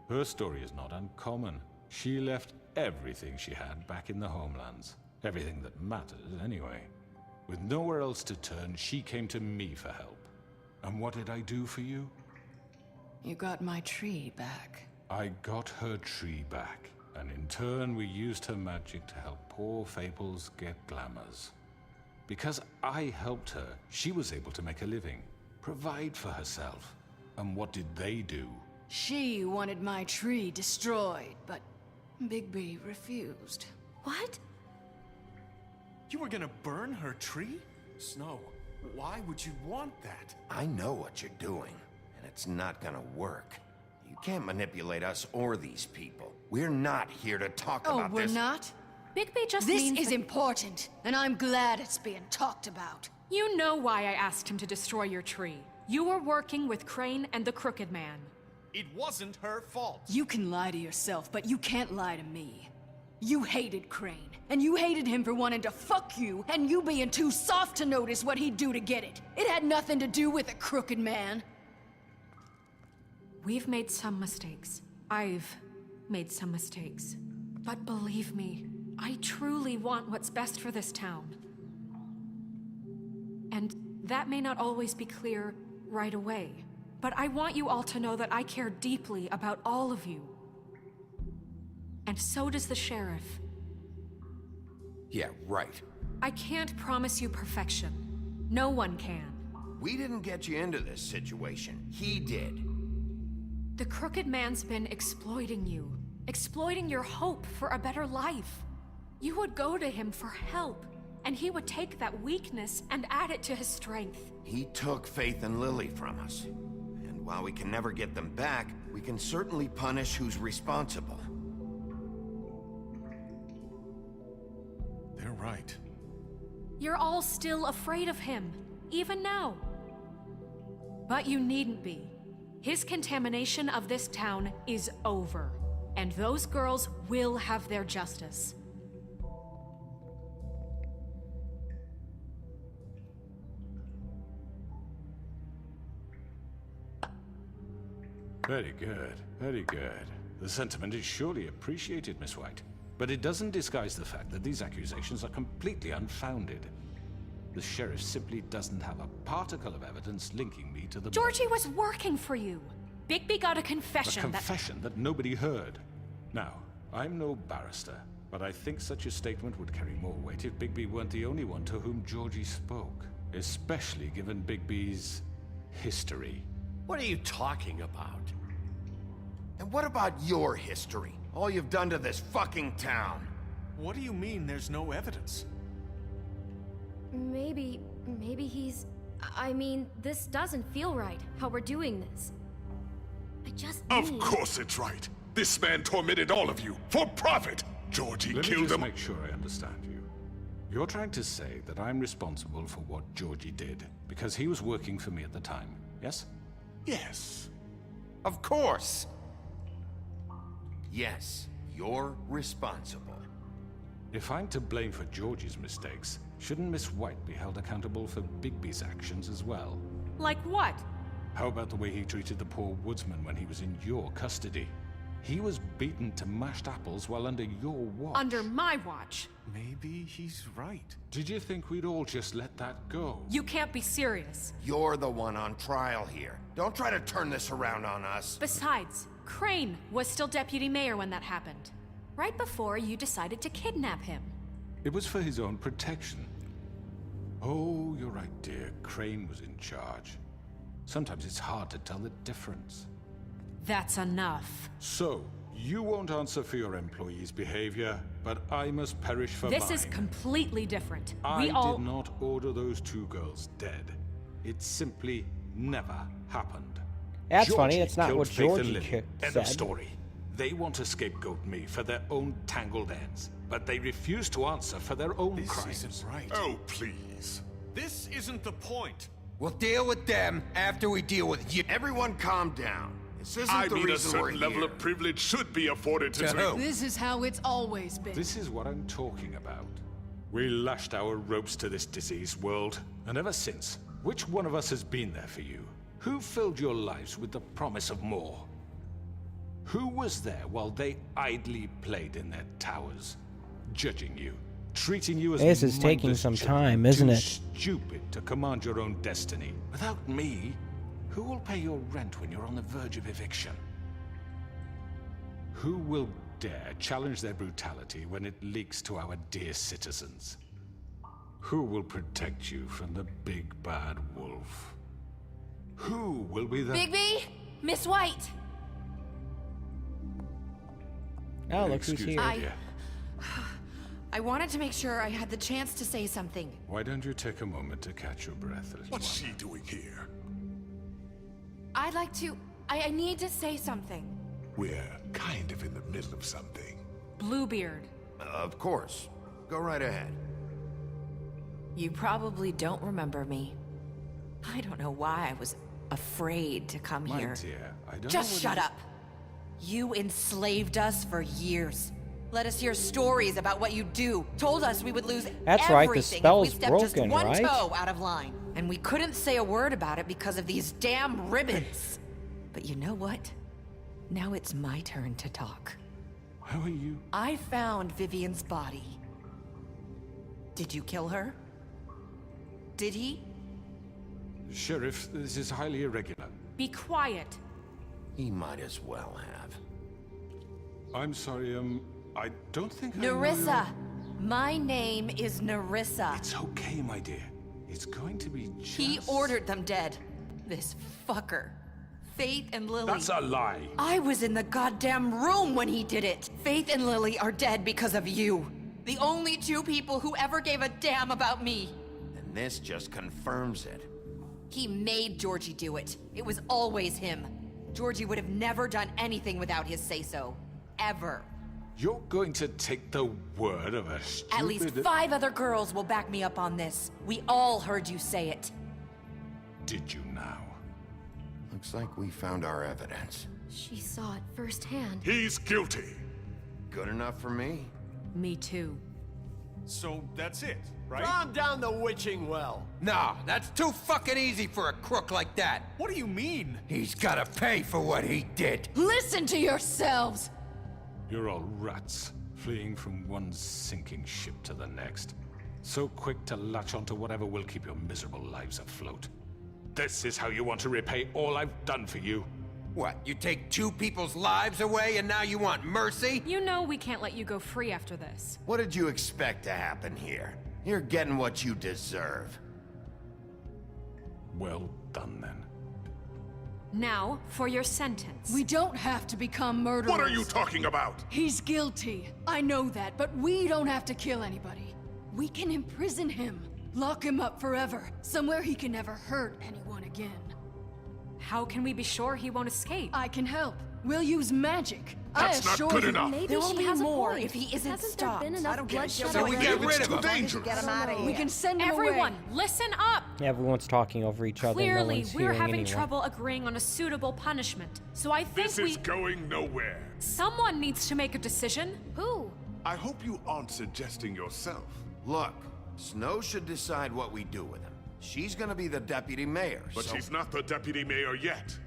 Her story is not uncommon. She left everything she had back in the homelands. Everything that mattered, anyway. With nowhere else to turn, she came to me for help. And what did I do for you? You got my tree back. I got her tree back. And in turn, we used her magic to help poor Fables get glamours. Because I helped her, she was able to make a living, provide for herself. And what did they do? She wanted my tree destroyed, but Bigby refused. What? You were gonna burn her tree? Snow, why would you want that? I know what you're doing, and it's not gonna work. You can't manipulate us or these people. We're not here to talk about this. Oh, we're not? Bigby just This means is that... important, and I'm glad it's being talked about. You know why I asked him to destroy your tree. You were working with Crane and the Crooked Man. It wasn't her fault. You can lie to yourself, but you can't lie to me. You hated Crane, and you hated him for wanting to fuck you, and you being too soft to notice what he'd do to get it. It had nothing to do with a Crooked Man. We've made some mistakes. I've made some mistakes. But believe me, I truly want what's best for this town. And that may not always be clear right away. But I want you all to know that I care deeply about all of you. And so does the sheriff. Yeah, right. I can't promise you perfection. No one can. We didn't get you into this situation. He did. The Crooked Man's been exploiting you. Exploiting your hope for a better life. You would go to him for help, and he would take that weakness and add it to his strength. He took Faith and Lily from us. And while we can never get them back, we can certainly punish who's responsible. They're right. You're all still afraid of him, even now. But you needn't be. His contamination of this town is over, and those girls will have their justice. Very good, very good. The sentiment is surely appreciated, Miss White. But it doesn't disguise the fact that these accusations are completely unfounded. The sheriff simply doesn't have a particle of evidence linking me to the... Georgie was working for you. Bigby got a confession A confession that nobody heard. Now, I'm no barrister, but I think such a statement would carry more weight if Bigby weren't the only one to whom Georgie spoke. Especially given Bigby's history. What are you talking about? And what about your history? All you've done to this fucking town. What do you mean there's no evidence? Maybe he's... I mean, this doesn't feel right, how we're doing this. I just Of course it's right. This man tormented all of you, for profit! Georgie Let me killed just them. make sure I understand you. You're trying to say that I'm responsible for what Georgie did, because he was working for me at the time, yes? Yes. Of course! Yes, you're responsible. If I'm to blame for Georgie's mistakes, shouldn't Miss White be held accountable for Bigby's actions as well? Like what? How about the way he treated the poor woodsman when he was in your custody? He was beaten to mashed apples while under your watch. Under my watch. Maybe he's right. Did you think we'd all just let that go? You can't be serious. You're the one on trial here. Don't try to turn this around on us. Besides, Crane was still deputy mayor when that happened. Right before you decided to kidnap him. It was for his own protection. Oh, you're right, dear. Crane was in charge. Sometimes it's hard to tell the difference. That's enough. So, you won't answer for your employees' behavior, but I must perish for This mine. is completely different. I We all... did not order those 2 girls dead. It simply never happened. That's funny, Georgie that's not killed what Faith and Georgie Lily. End said. of story. They want to scapegoat me for their own tangled ends, but they refuse to answer for their own crimes. This isn't right. Oh, please. This isn't the point. We'll deal with them after we deal with you. Everyone calm down. This isn't I the mean, a reason we're certain level here. of privilege should be afforded to... To who? This is how it's always been. This is what I'm talking about. We lashed our ropes to this diseased world, and ever since, which one of us has been there for you? Who filled your lives with the promise of more? Who was there while they idly played in their towers, judging you, treating you as This is taking mindless some children, time, isn't too it? stupid to command your own destiny? Without me, who will pay your rent when you're on the verge of eviction? Who will dare challenge their brutality when it leaks to our dear citizens? Who will protect you from the big bad wolf? Who will be the... Bigby! Miss White! Oh, look who's Excuse here. me, dear. I wanted to make sure I had the chance to say something. Why don't you take a moment to catch your breath, little What's one? she doing here? I'd like to... I need to say something. We're kind of in the middle of something. Bluebeard. Of course. Go right ahead. You probably don't remember me. I don't know why I was afraid to come My here. dear, I don't Just know shut what up. You enslaved us for years. Let us hear stories about what you do. Told us we would lose That's everything right, the if spell's we stepped just broken, one right? toe out of line. And we couldn't say a word about it because of these damn ribbons. But you know what? Now it's my turn to talk. How are you? I found Vivian's body. Did you kill her? Did he? Sheriff, this is highly irregular. Be quiet. He might as well have. I'm sorry, I don't think I know Nerissa! My name is Nerissa. It's okay, my dear. It's going to be just... He ordered them dead. This fucker. Faith and Lily. That's a lie. I was in the goddamn room when he did it. Faith and Lily are dead because of you. The only 2 people who ever gave a damn about me. And this just confirms it. He made Georgie do it. It was always him. Georgie would have never done anything without his say-so. Ever. You're going to take the word of a stupid... At least 5 other girls will back me up on this. We all heard you say it. Did you now? Looks like we found our evidence. She saw it firsthand. He's guilty. Good enough for me? Me too. So that's it, right? Calm down the witching well. No, that's too fucking easy for a crook like that. What do you mean? He's gotta pay for what he did. Listen to yourselves! You're all rats, fleeing from one sinking ship to the next. So quick to latch onto whatever will keep your miserable lives afloat. This is how you want to repay all I've done for you. What, you take 2 people's lives away and now you want mercy? You know we can't let you go free after this. What did you expect to happen here? You're getting what you deserve. Well done, then. Now, for your sentence. We don't have to become murderers. What are you talking about? He's guilty. I know that, but we don't have to kill anybody. We can imprison him. Lock him up forever. Somewhere he can never hurt anyone again. How can we be sure he won't escape? I can help. We'll use magic. That's I not assure good you. enough. Maybe There will she be has more a point. if he isn't Hasn't stopped. there been I enough don't get bloodshed it. So we already? get rid of Too him. dangerous. Get him out of here. We can send him Everyone, away. listen up! Everyone's talking over each other. No Clearly, one's we're hearing having anyone. trouble agreeing on a suitable punishment. So I think This is going nowhere. Someone needs to make a decision. Who? I hope you aren't suggesting yourself. Look, Snow should decide what we do with him. She's gonna be the deputy mayor, But so... she's not the deputy mayor yet.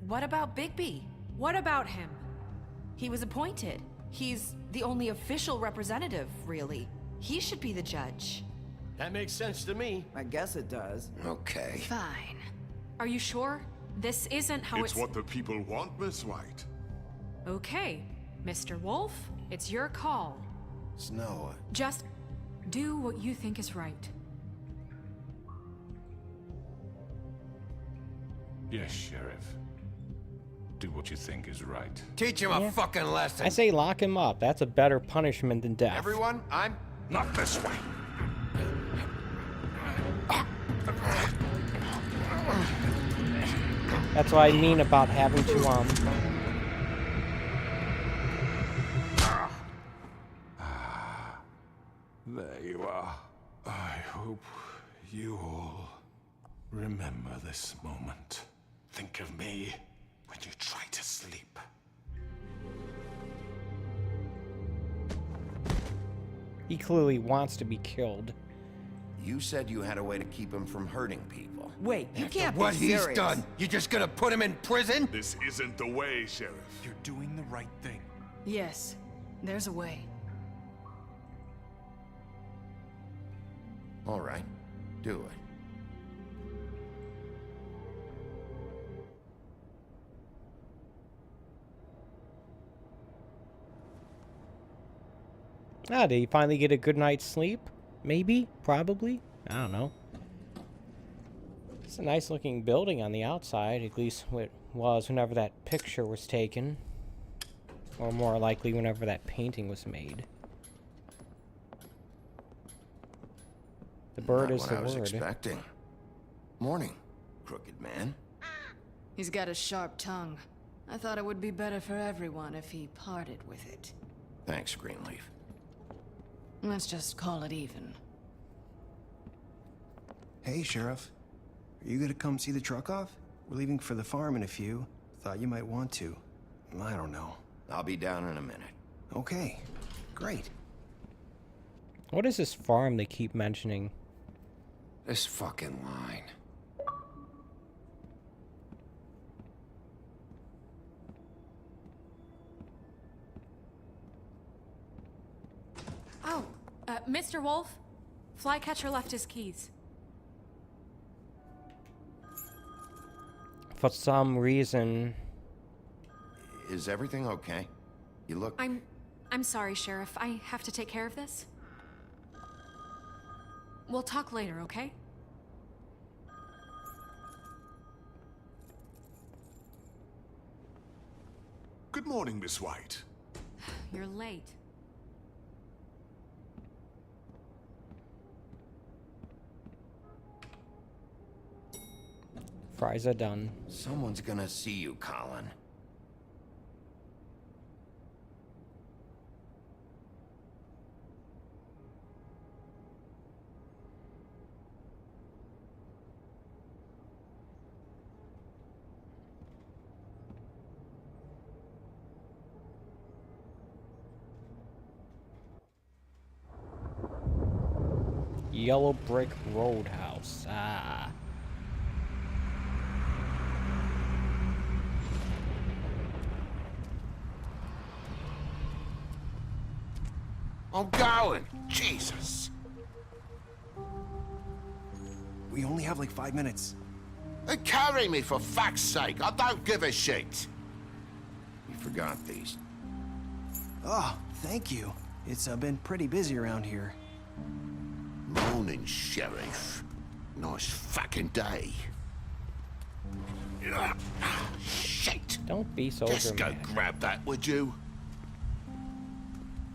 What about Bigby? What about him? He was appointed. He's the only official representative, really. He should be the judge. That makes sense to me. I guess it does. Okay. Fine. Are you sure? This isn't how It's what the people want, Miss White. Okay, Mr. Wolf, it's your call. Snow. Just do what you think is right. Yes, Sheriff. Do what you think is right. Teach him a fucking lesson. I say lock him up. That's a better punishment than death. Everyone, I'm not this way. That's what I mean about having to There you are. I hope you all remember this moment. Think of me when you try to sleep. He clearly wants to be killed. You said you had a way to keep him from hurting people. Wait, you After can't what be he's serious. done, you just gonna put him in prison? This isn't the way, Sheriff. You're doing the right thing. Yes, there's a way. All right, do it. Ah, did he finally get a good night's sleep? Maybe? Probably? I don't know. It's a nice looking building on the outside, at least it was whenever that picture was taken. Or more likely whenever that painting was made. The bird Not is what the I was word. expecting. Morning, crooked man. He's got a sharp tongue. I thought it would be better for everyone if he parted with it. Thanks, Greenleaf. Let's just call it even. Hey, Sheriff. Are you gonna come see the truck off? We're leaving for the farm in a few. Thought you might want to. I don't know. I'll be down in a minute. Okay, great. What is this farm they keep mentioning? This fucking line. Oh, Mr. Wolf, Flycatcher left his keys. For some reason... Is everything okay? You look... I'm sorry, Sheriff. I have to take care of this. We'll talk later, okay? Good morning, Miss White. You're late. Fries are done. Someone's gonna see you, Colin. Yellow Brick Roadhouse. Ah. I'm going. Jesus. We only have like 5 minutes. Carry me, for fuck's sake. I don't give a shit. You forgot these. Oh, thank you. It's been pretty busy around here. Morning, Sheriff. Nice fucking day. Shit. Don't be so Just go dramatic. grab that, would you?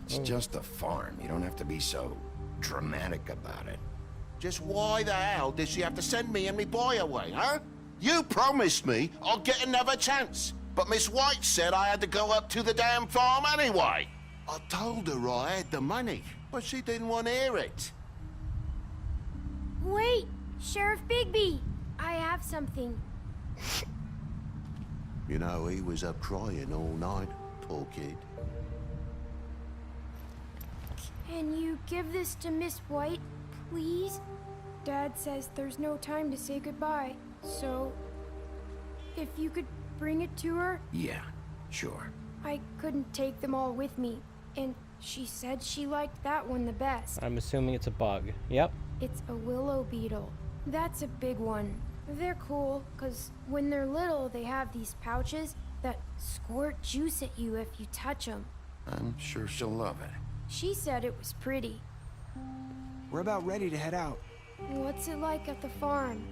It's just a farm. You don't have to be so dramatic about it. Just why the hell did she have to send me and me boy away, huh? You promised me I'll get another chance. But Miss White said I had to go up to the damn farm anyway. I told her I had the money, but she didn't want to hear it. Wait, Sheriff Bigby! I have something. You know, he was up crying all night, poor kid. Can you give this to Miss White, please? Dad says there's no time to say goodbye, so if you could bring it to her? Yeah, sure. I couldn't take them all with me, and she said she liked that one the best. I'm assuming it's a bug. Yep. It's a willow beetle. That's a big one. They're cool, because when they're little, they have these pouches that squirt juice at you if you touch them. I'm sure she'll love it. She said it was pretty. We're about ready to head out. What's it like at the farm?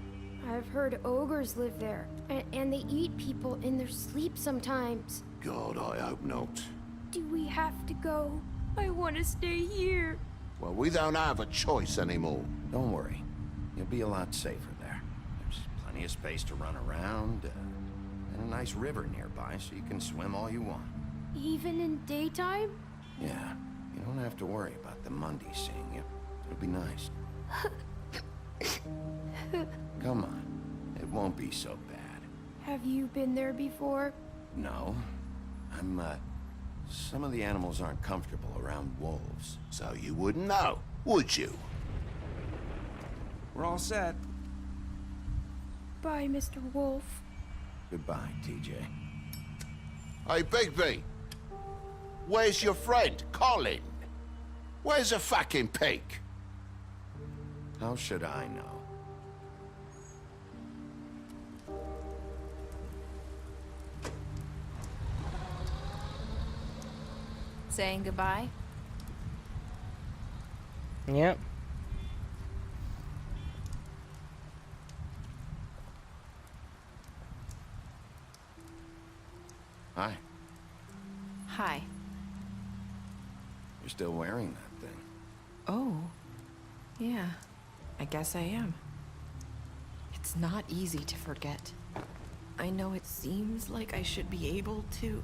I've heard ogres live there, and they eat people in their sleep sometimes. God, I hope not. Do we have to go? I want to stay here. Well, we don't have a choice anymore. Don't worry. You'll be a lot safer there. There's plenty of space to run around, and a nice river nearby, so you can swim all you want. Even in daytime? Yeah, you don't have to worry about the Mundies seeing you. It'll be nice. Come on. It won't be so bad. Have you been there before? No. Some of the animals aren't comfortable around wolves, so you wouldn't know, would you? We're all set. Bye, Mr. Wolf. Goodbye, TJ. Hey, Bigby! Where's your friend, Colin? Where's the fucking pig? How should I know? Saying goodbye? Yep. Hi. Hi. You're still wearing that thing. Oh. Yeah. I guess I am. It's not easy to forget. I know it seems like I should be able to.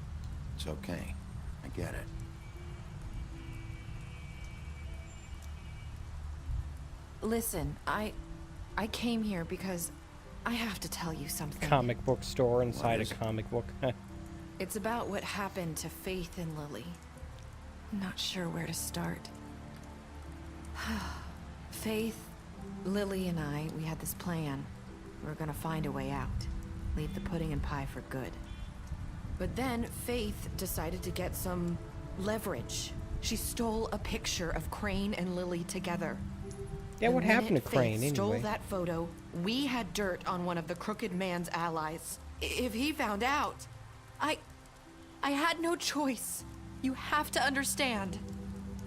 It's okay. I get it. Listen, I came here because I have to tell you something. Comic book store inside a comic book. It's about what happened to Faith and Lily. I'm not sure where to start. Faith, Lily, and I, we had this plan. We were gonna find a way out. Leave the pudding and pie for good. But then Faith decided to get some leverage. She stole a picture of Crane and Lily together. Yeah, what happened to Crane Faith stole anyway? that photo, we had dirt on one of the Crooked Man's allies. If he found out, I had no choice. You have to understand.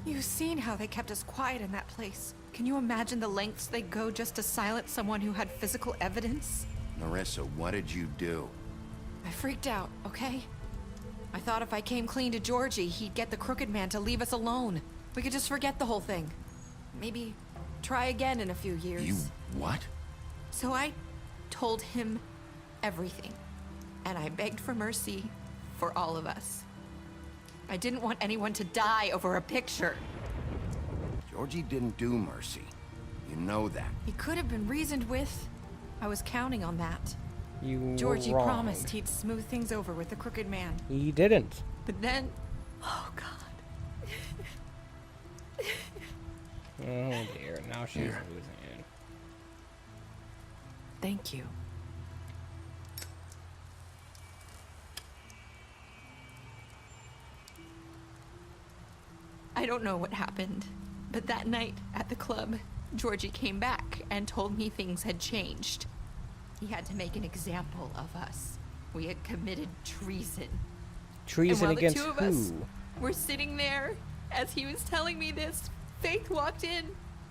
You've seen how they kept us quiet in that place. Can you imagine the lengths they'd go just to silence someone who had physical evidence? Narissa, what did you do? I freaked out, okay? I thought if I came clean to Georgie, he'd get the Crooked Man to leave us alone. We could just forget the whole thing. Maybe try again in a few years. You what? So I told him everything. And I begged for mercy for all of us. I didn't want anyone to die over a picture. Georgie didn't do mercy. You know that. He could have been reasoned with. I was counting on that. You Georgie were wrong. promised he'd smooth things over with the Crooked Man. He didn't. But then... Oh, God. Oh dear, now she's losing it. Thank you. I don't know what happened, but that night at the club, Georgie came back and told me things had changed. He had to make an example of us. We had committed treason. Treason and while against the two of us were sitting there, as he was telling me this, Faith walked in,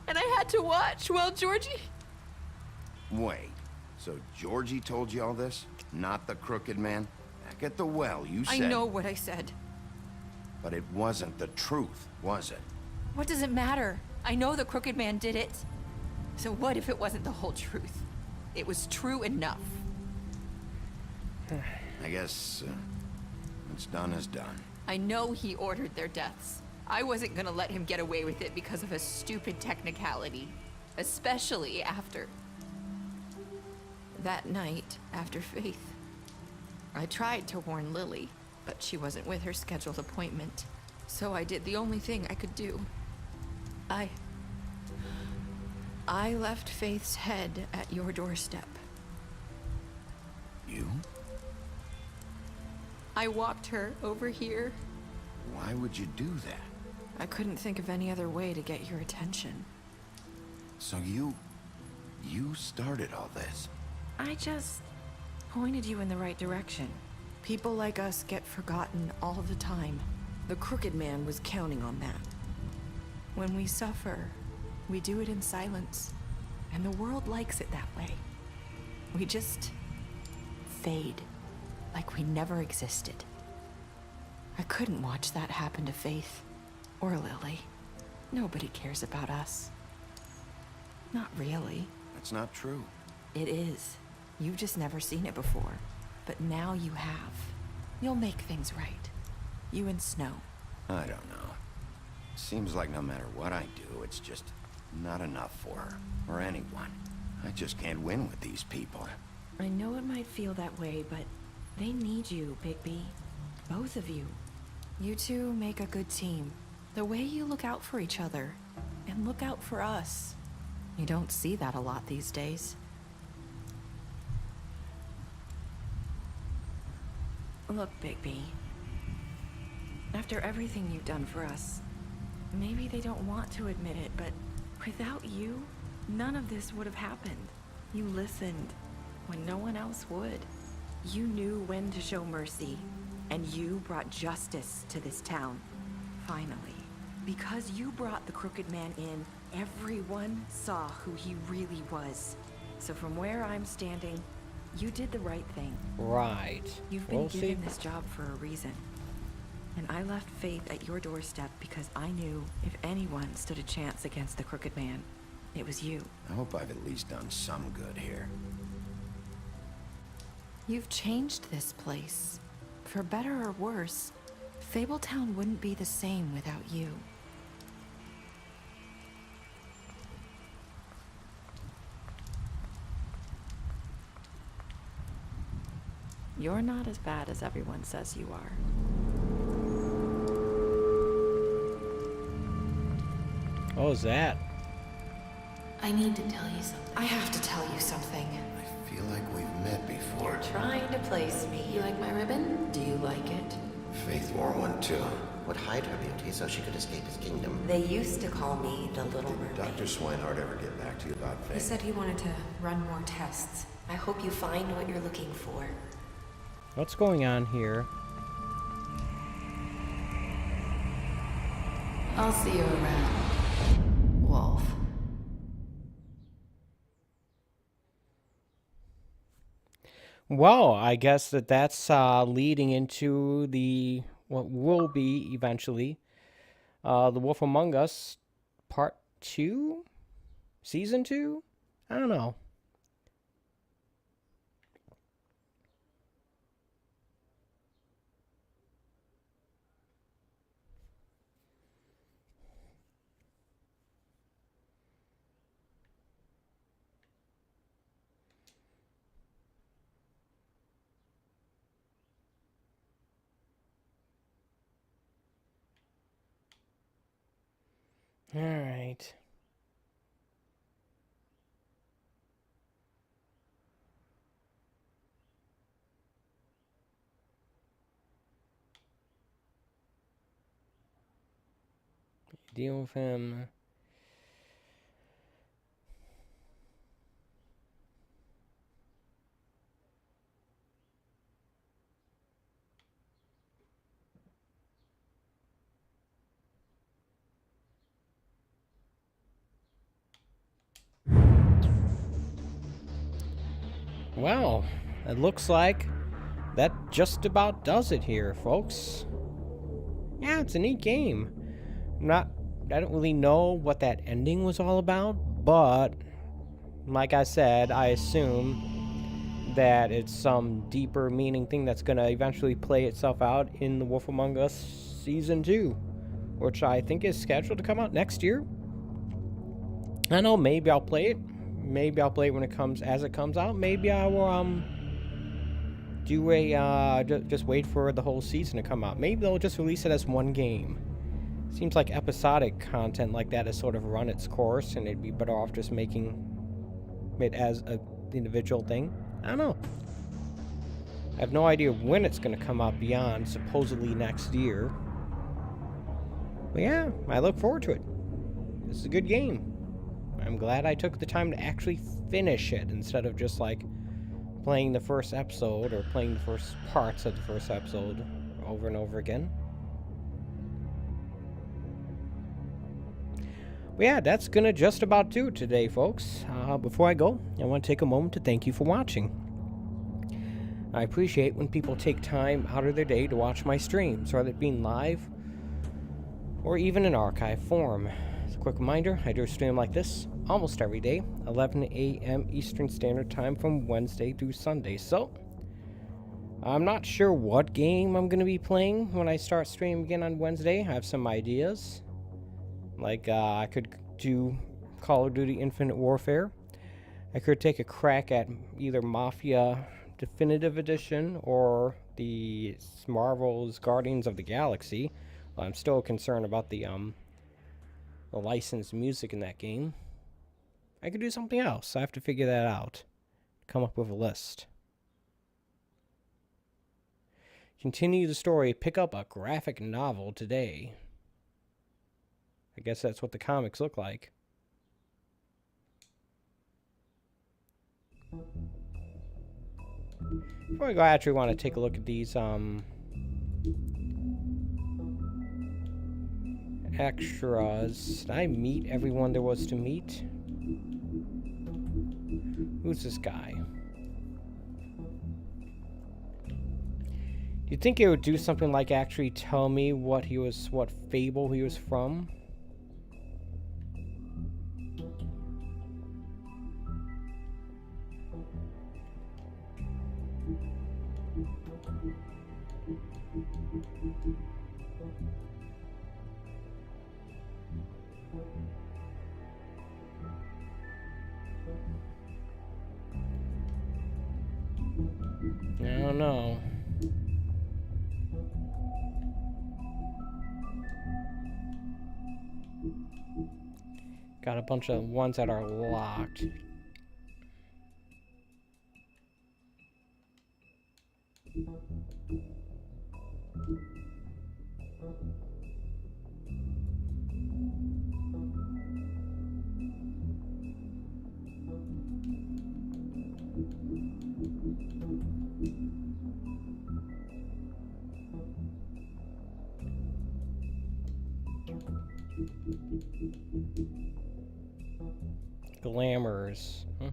and I had to watch while Georgie... Wait, so Georgie told you all this? Not the Crooked Man? Back at the well, you said... I know what I said. But it wasn't the truth, was it? What does it matter? I know the Crooked Man did it. So what if it wasn't the whole truth? It was true enough. I guess, what's done is done. I know he ordered their deaths. I wasn't gonna let him get away with it because of a stupid technicality. Especially after... that night, after Faith. I tried to warn Lily, but she wasn't with her scheduled appointment. So I did the only thing I could do. I left Faith's head at your doorstep. You? I walked her over here. Why would you do that? I couldn't think of any other way to get your attention. So you started all this? I just pointed you in the right direction. People like us get forgotten all the time. The Crooked Man was counting on that. When we suffer, we do it in silence, and the world likes it that way. We just fade, like we never existed. I couldn't watch that happen to Faith, or Lily. Nobody cares about us. Not really. That's not true. It is. You've just never seen it before. But now you have. You'll make things right. You and Snow. I don't know. Seems like no matter what I do, it's just not enough for her, or anyone. I just can't win with these people. I know it might feel that way, but they need you, Bigby. Both of you. You two make a good team. The way you look out for each other, and look out for us. You don't see that a lot these days. Look, Bigby. After everything you've done for us, maybe they don't want to admit it, but without you, none of this would have happened. You listened when no one else would. You knew when to show mercy, and you brought justice to this town. Finally. Because you brought the Crooked Man in, everyone saw who he really was. So from where I'm standing, you did the right thing. Right. You've been given this job for a reason. And I left Faith at your doorstep because I knew if anyone stood a chance against the Crooked Man, it was you. I hope I've at least done some good here. You've changed this place. For better or worse, Fabletown wouldn't be the same without you. You're not as bad as everyone says you are. What was that? I need to tell you something. I have to tell you something. I feel like we've met before. You're trying to place me. You like my ribbon? Do you like it? Faith wore one too. Would hide her beauty so she could escape his kingdom. They used to call me the Little Mermaid. Dr. Swinehart ever get back to you about Faith? He said he wanted to run more tests. I hope you find what you're looking for. What's going on here? I'll see you around, Wolf. Well, I guess that's leading into what will be eventually The Wolf Among Us Part 2? Season 2? I don't know. All right. Deal with him. Well, it looks like that just about does it here, folks. Yeah, it's a neat game. I don't really know what that ending was all about, but like I said, I assume that it's some deeper meaning thing that's going to eventually play itself out in The Wolf Among Us Season 2, which I think is scheduled to come out next year. I don't know, maybe I'll play it. Maybe I'll play it when it comes out. Maybe I will do a just wait for the whole season to come out. Maybe they'll just release it as one game. Seems like episodic content like that has sort of run its course, and it'd be better off just making it as an individual thing. I don't know. I have no idea when it's going to come out beyond supposedly next year. But yeah, I look forward to it. This is a good game. I'm glad I took the time to actually finish it instead of just like playing the first episode, or playing the first parts of the first episode over and over again. But yeah, that's gonna just about do it today, folks. Before I go, I want to take a moment to thank you for watching. I appreciate when people take time out of their day to watch my streams, whether it being live or even in archive form. As a quick reminder, I do a stream like this almost every day, 11 a.m. Eastern Standard Time from Wednesday through Sunday. So, I'm not sure what game I'm going to be playing when I start streaming again on Wednesday. I have some ideas. Like, I could do Call of Duty Infinite Warfare. I could take a crack at either Mafia Definitive Edition or the Marvel's Guardians of the Galaxy. I'm still concerned about the licensed music in that game. I could do something else. I have to figure that out. Come up with a list. Continue the story. Pick up a graphic novel today. I guess that's what the comics look like. Before we go, I actually want to take a look at these extras. Did I meet everyone there was to meet? Who's this guy? Do you think it would do something like actually tell me what fable he was from? I don't know. Got a bunch of ones that are locked. Glamours. Huh?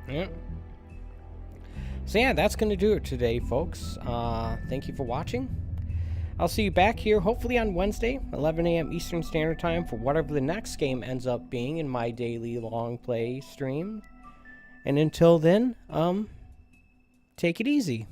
Yeah. So yeah, that's going to do it today, folks. Thank you for watching. I'll see you back here, hopefully on Wednesday, 11 a.m. Eastern Standard Time, for whatever the next game ends up being in my daily long play stream. And until then, take it easy.